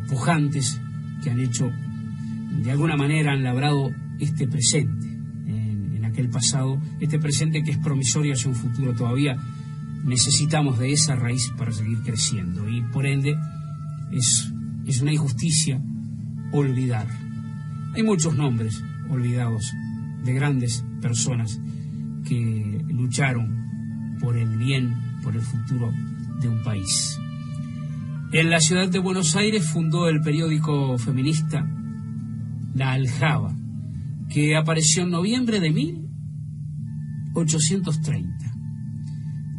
Speaker 15: pujantes que han hecho, de alguna manera han labrado este presente en aquel pasado, este presente que es promisorio hacia un futuro. Todavía necesitamos de esa raíz para seguir creciendo y por ende es una injusticia olvidar. Hay muchos nombres olvidados de grandes personas que lucharon por el bien, por el futuro de un país. En la ciudad de Buenos Aires fundó el periódico feminista La Aljaba, que apareció en noviembre de 1830.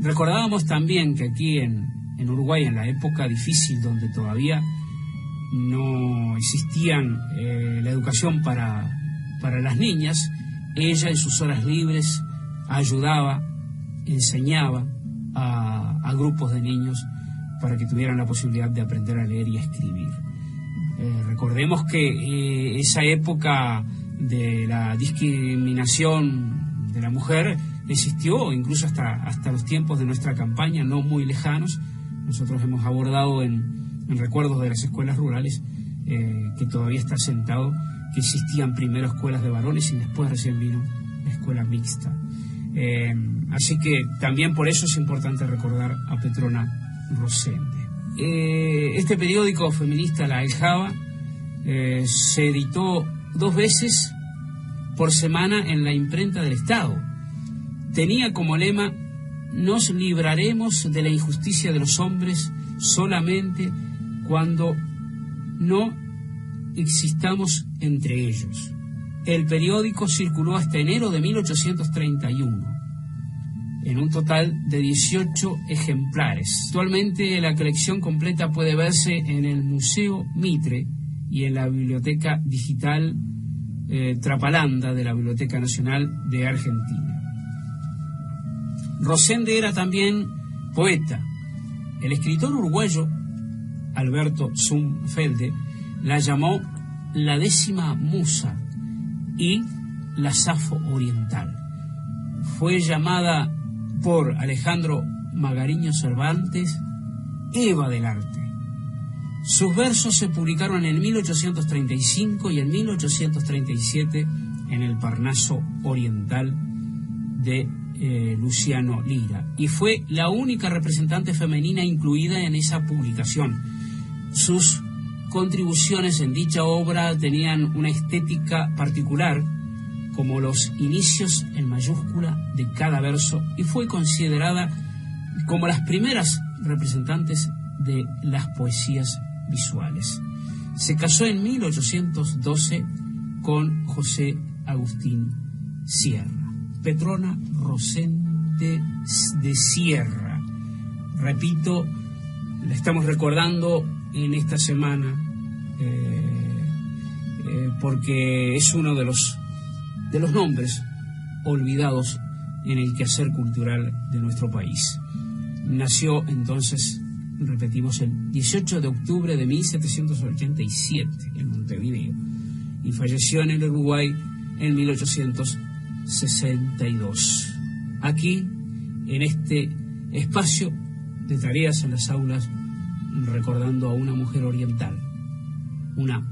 Speaker 15: Recordábamos también que aquí en Uruguay, en la época difícil donde todavía no existían la educación para las niñas, ella en sus horas libres ayudaba, enseñaba a grupos de niños para que tuvieran la posibilidad de aprender a leer y a escribir. Recordemos que esa época de la discriminación de la mujer existió incluso hasta los tiempos de nuestra campaña, no muy lejanos. Nosotros hemos abordado en recuerdos de las escuelas rurales que todavía está sentado que existían primero escuelas de varones y después recién vino la escuela mixta. Así que también por eso es importante recordar a Petrona Rosende. Este periódico feminista, La Aljaba, se editó 2 veces por semana en la imprenta del Estado. Tenía como lema: nos libraremos de la injusticia de los hombres solamente cuando no existamos entre ellos. El periódico circuló hasta enero de 1831, en un total de 18 ejemplares. Actualmente la colección completa puede verse en el Museo Mitre y en la Biblioteca Digital Trapalanda de la Biblioteca Nacional de Argentina. Rosende era también poeta. El escritor uruguayo Alberto Zumfelde la llamó la 10ª musa y la Safo oriental. Fue llamada por Alejandro Magariño Cervantes Eva del arte. Sus versos se publicaron en 1835 y en 1837 en el Parnaso Oriental de Luciano Lira, y fue la única representante femenina incluida en esa publicación. Sus contribuciones en dicha obra tenían una estética particular, como los inicios en mayúscula de cada verso, y fue considerada como las primeras representantes de las poesías visuales. Se casó en 1812 con José Agustín Sierra. Petrona Rosende Monte de Sierra. Repito, le estamos recordando en esta semana porque es uno de los nombres olvidados en el quehacer cultural de nuestro país. Nació entonces, repetimos, el 18 de octubre de 1787 en Montevideo y falleció en el Uruguay en 1862. Aquí, en este espacio de tareas en las aulas, recordando a una mujer oriental, una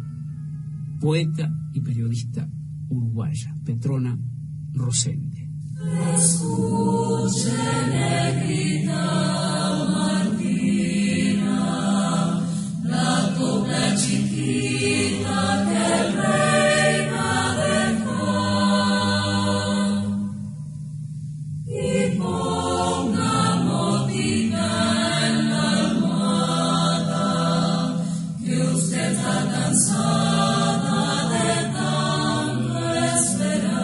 Speaker 15: poeta y periodista uruguaya, Petrona Rosende.
Speaker 3: Escuche, negrita Martina, la copla chiquita que el rey dejó, y ponga motina en la almohada, que usted está cansada de tanto esperar.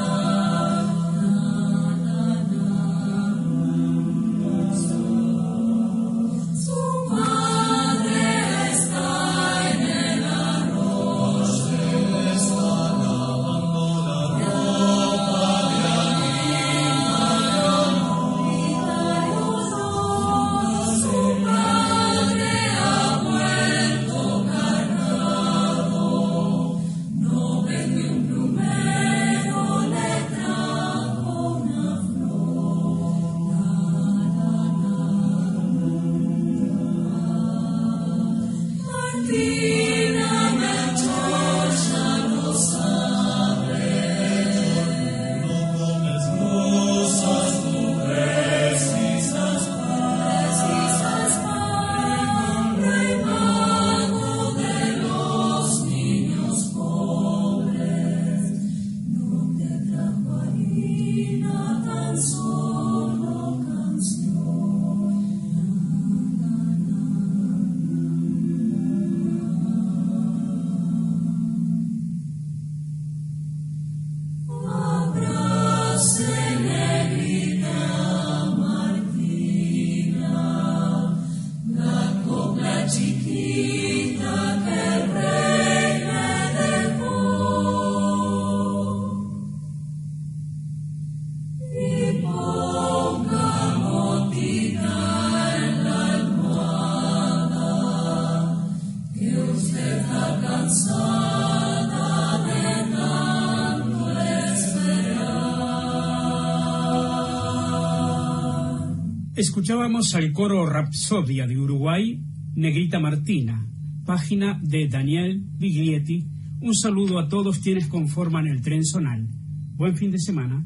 Speaker 15: Escuchábamos al coro Rapsodia de Uruguay, Negrita Martina, página de Daniel Biglietti. Un saludo a todos quienes conforman el Tren Zonal. Buen fin de semana.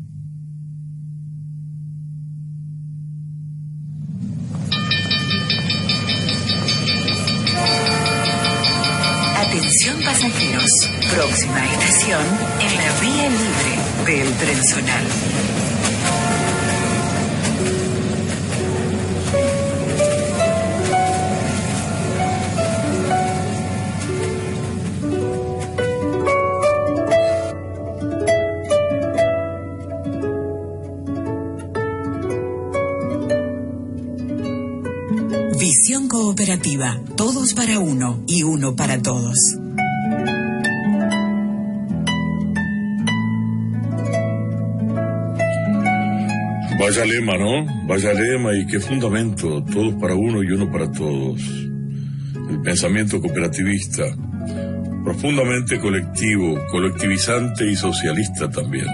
Speaker 6: Atención pasajeros, próxima estación en la vía libre del Tren Zonal. Visión cooperativa, todos para uno y uno para todos.
Speaker 2: Vaya lema, ¿no? Vaya lema y qué fundamento, todos para uno y uno para todos. El pensamiento cooperativista, profundamente colectivo, colectivizante y socialista también.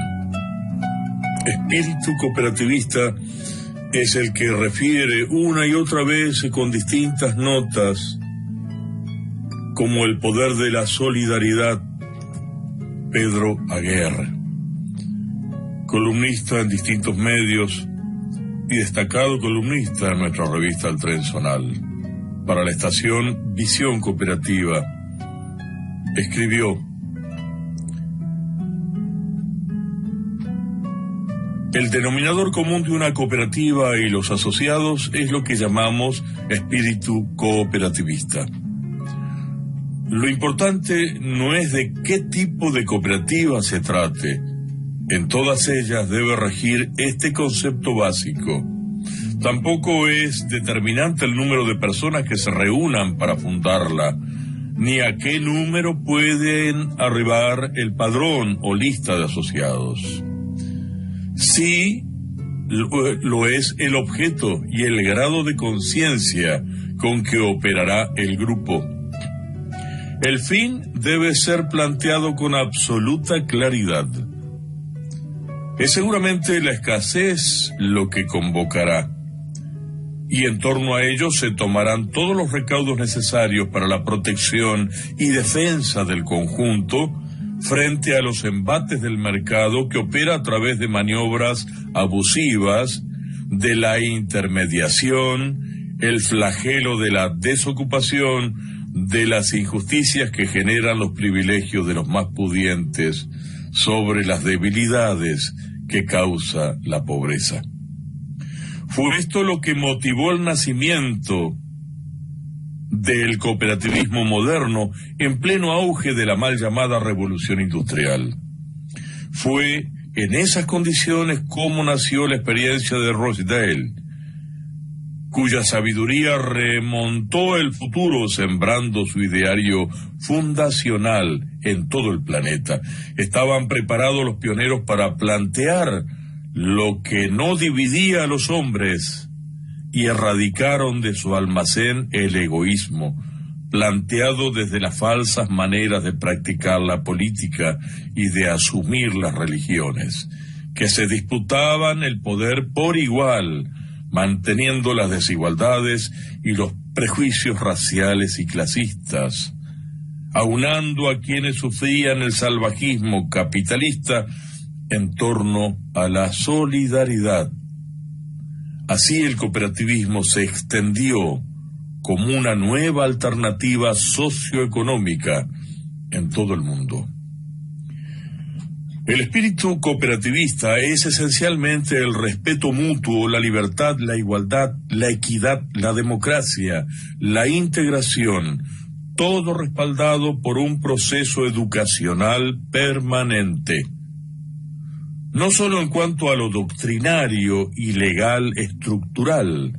Speaker 2: Espíritu cooperativista es el que refiere una y otra vez con distintas notas, como el poder de la solidaridad, Pedro Aguirre, columnista en distintos medios y destacado columnista en nuestra revista El Tren Zonal. Para la estación Visión Cooperativa, escribió: el denominador común de una cooperativa y los asociados es lo que llamamos espíritu cooperativista. Lo importante no es de qué tipo de cooperativa se trate, En todas ellas debe regir este concepto básico. Tampoco es determinante el número de personas que se reúnan para fundarla, ni a qué número pueden arribar el padrón o lista de asociados. Sí lo es el objeto y el grado de conciencia con que operará el grupo. El fin debe ser planteado con absoluta claridad. Es seguramente la escasez lo que convocará, y en torno a ello se tomarán todos los recaudos necesarios para la protección y defensa del conjunto frente a los embates del mercado que opera a través de maniobras abusivas, de la intermediación, el flagelo de la desocupación, de las injusticias que generan los privilegios de los más pudientes sobre las debilidades que causa la pobreza. Fue esto lo que motivó el nacimiento del cooperativismo moderno en pleno auge de la mal llamada revolución industrial. Fue en esas condiciones como nació la experiencia de Rochdale, cuya sabiduría remontó el futuro sembrando su ideario fundacional en todo el planeta. Estaban preparados los pioneros para plantear lo que no dividía a los hombres y erradicaron de su almacén el egoísmo, planteado desde las falsas maneras de practicar la política y de asumir las religiones, que se disputaban el poder por igual, manteniendo las desigualdades y los prejuicios raciales y clasistas, aunando a quienes sufrían el salvajismo capitalista en torno a la solidaridad. Así el cooperativismo se extendió como una nueva alternativa socioeconómica en todo el mundo. El espíritu cooperativista es esencialmente el respeto mutuo, la libertad, la igualdad, la equidad, la democracia, la integración, todo respaldado por un proceso educacional permanente. No solo en cuanto a lo doctrinario y legal estructural,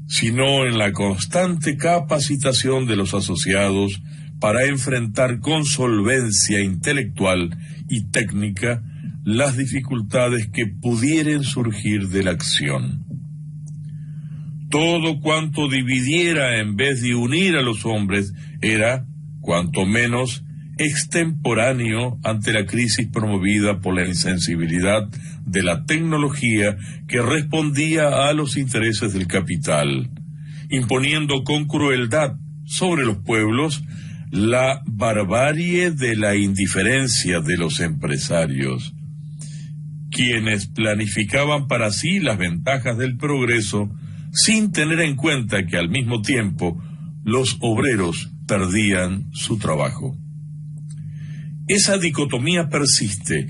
Speaker 2: sino en la constante capacitación de los asociados para enfrentar con solvencia intelectual y técnica las dificultades que pudieran surgir de la acción. Todo cuanto dividiera en vez de unir a los hombres era, cuanto menos, extemporáneo ante la crisis promovida por la insensibilidad de la tecnología que respondía a los intereses del capital, imponiendo con crueldad sobre los pueblos la barbarie de la indiferencia de los empresarios, quienes planificaban para sí las ventajas del progreso sin tener en cuenta que al mismo tiempo los obreros perdían su trabajo. Esa dicotomía persiste.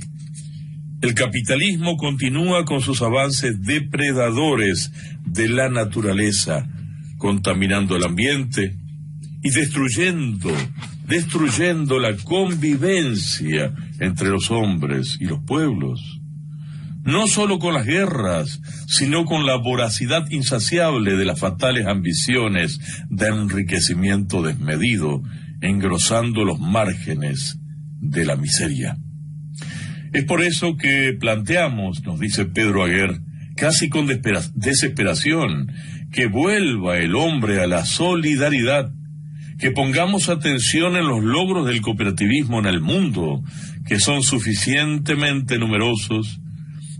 Speaker 2: El capitalismo continúa con sus avances depredadores de la naturaleza, contaminando el ambiente y destruyendo la convivencia entre los hombres y los pueblos. No solo con las guerras, sino con la voracidad insaciable de las fatales ambiciones de enriquecimiento desmedido, engrosando los márgenes de la miseria. Es por eso que planteamos, nos dice Pedro Aguer, casi con desesperación, que vuelva el hombre a la solidaridad, que pongamos atención en los logros del cooperativismo en el mundo, que son suficientemente numerosos,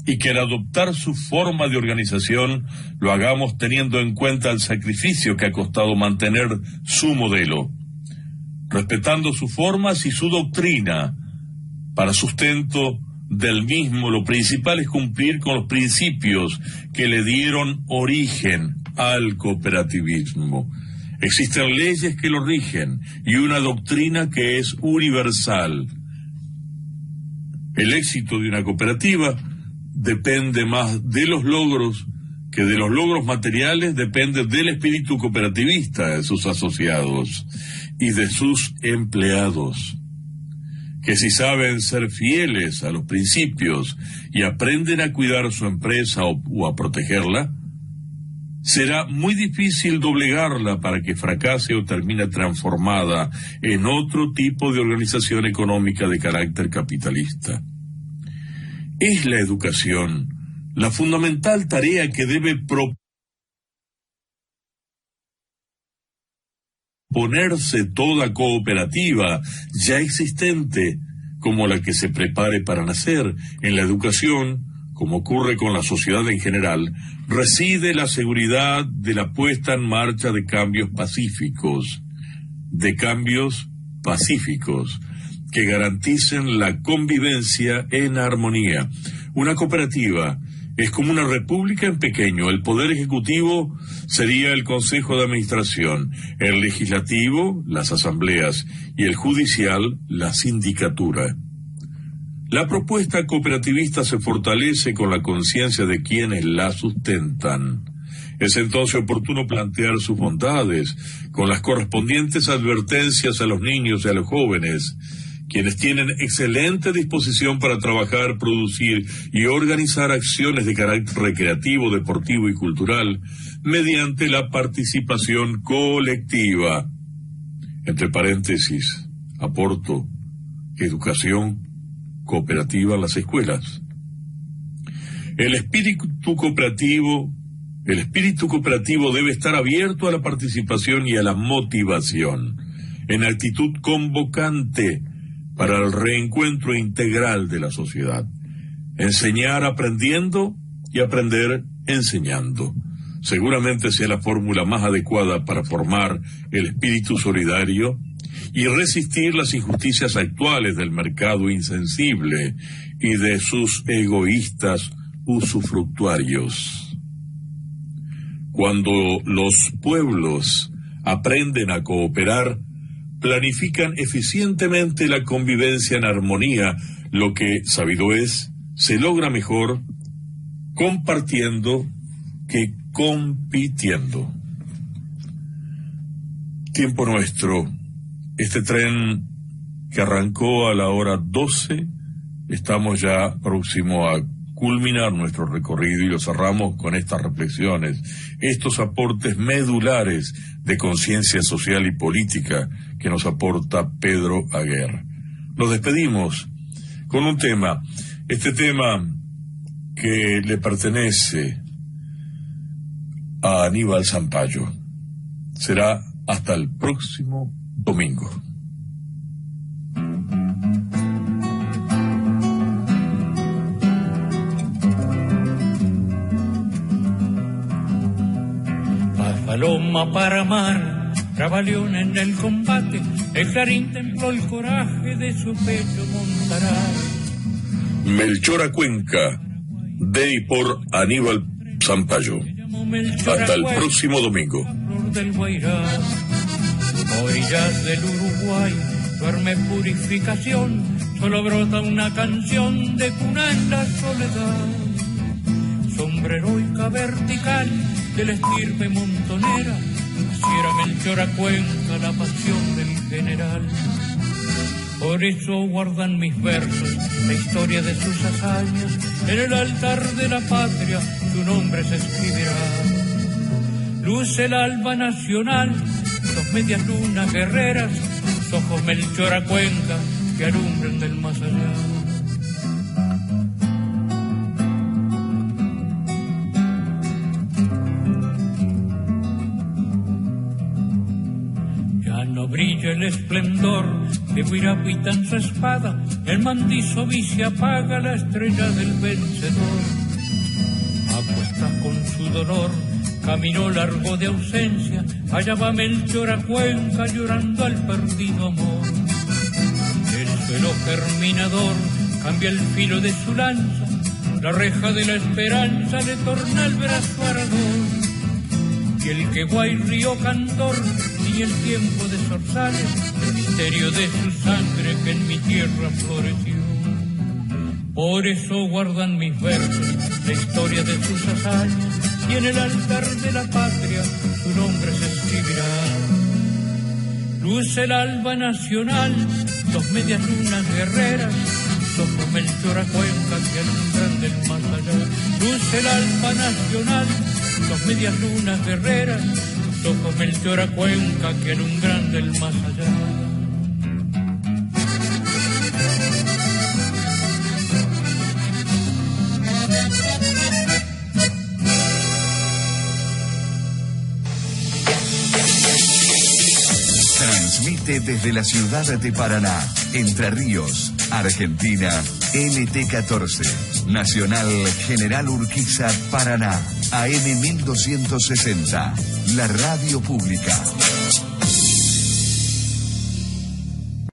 Speaker 2: y que al adoptar su forma de organización lo hagamos teniendo en cuenta el sacrificio que ha costado mantener su modelo, respetando sus formas y su doctrina. Para sustento del mismo, lo principal es cumplir con los principios que le dieron origen al cooperativismo. Existen leyes que lo rigen y una doctrina que es universal. El éxito de una cooperativa depende más de los logros que de los logros materiales, depende del espíritu cooperativista de sus asociados y de sus empleados. que si saben ser fieles a los principios y aprenden a cuidar su empresa o a protegerla, será muy difícil doblegarla para que fracase o termine transformada en otro tipo de organización económica de carácter capitalista. Es la educación la fundamental tarea que debe proponerse toda cooperativa ya existente, como la que se prepare para nacer. En la educación, como ocurre con la sociedad en general, reside la seguridad de la puesta en marcha de cambios pacíficos, que garanticen la convivencia en armonía. Una cooperativa es como una república en pequeño. El poder ejecutivo sería el consejo de administración, el legislativo, las asambleas, y el judicial, la sindicatura. La propuesta cooperativista se fortalece con la conciencia de quienes la sustentan. Es entonces oportuno plantear sus bondades, con las correspondientes advertencias a los niños y a los jóvenes, quienes tienen excelente disposición para trabajar, producir y organizar acciones de carácter recreativo, deportivo y cultural, mediante la participación colectiva. Entre paréntesis, aporto, educación cooperativa en las escuelas. El espíritu cooperativo debe estar abierto a la participación y a la motivación, en actitud convocante para el reencuentro integral de la sociedad. Enseñar aprendiendo y aprender enseñando. Seguramente sea la fórmula más adecuada para formar el espíritu solidario y resistir las injusticias actuales del mercado insensible y de sus egoístas usufructuarios. Cuando los pueblos aprenden a cooperar, planifican eficientemente la convivencia en armonía, lo que, sabido es, se logra mejor compartiendo que compitiendo. Tiempo nuestro. Este tren que arrancó a la hora 12, estamos ya próximo a culminar nuestro recorrido y lo cerramos con estas reflexiones, estos aportes medulares de conciencia social y política que nos aporta Pedro Aguer. Nos despedimos con un tema, este tema que le pertenece a Aníbal Zampayo. Será hasta el próximo domingo.
Speaker 16: Paloma para mar, Ravalión en el combate, el clarín templó el coraje de su pecho montará.
Speaker 2: Melchor a Cuenca, de y por Aníbal Zampayo. Hasta el próximo domingo.
Speaker 16: Del Guairá, orillas del Uruguay, duerme purificación, solo brota una canción de cuna en la soledad. Sombra heroica vertical de la estirpe montonera, así era Melchor a Cuenca, la pasión del general. Por eso guardan mis versos la historia de sus hazañas, en el altar de la patria su nombre se escribirá. Luce el alba nacional, dos medias lunas guerreras, sus ojos Melchor a Cuenca que alumbran del más allá. Brilla el esplendor de Huirapuita en su espada, el mandizo vice apaga la estrella del vencedor. Acuesta con su dolor, camino largo de ausencia, allá va Melchor a Cuenca llorando al perdido amor. El suelo germinador cambia el filo de su lanza, la reja de la esperanza le torna el brazo ardor. Y el que guay río cantor, ni el tiempo de zorzales, el misterio de su sangre que en mi tierra floreció. Por eso guardan mis versos la historia de sus hazañas, y en el altar de la patria su nombre se escribirá. Luce el alba nacional, dos medias lunas guerreras, ojos Melchora Cuenca que alumbran del más allá. Luce el alfa nacional, dos medias lunas guerreras, ojos Melchora Cuenca que alumbran del más allá.
Speaker 8: Transmite desde la ciudad de Paraná, Entre Ríos, Argentina, LT14, Nacional General Urquiza, Paraná, AM 1260, la radio pública.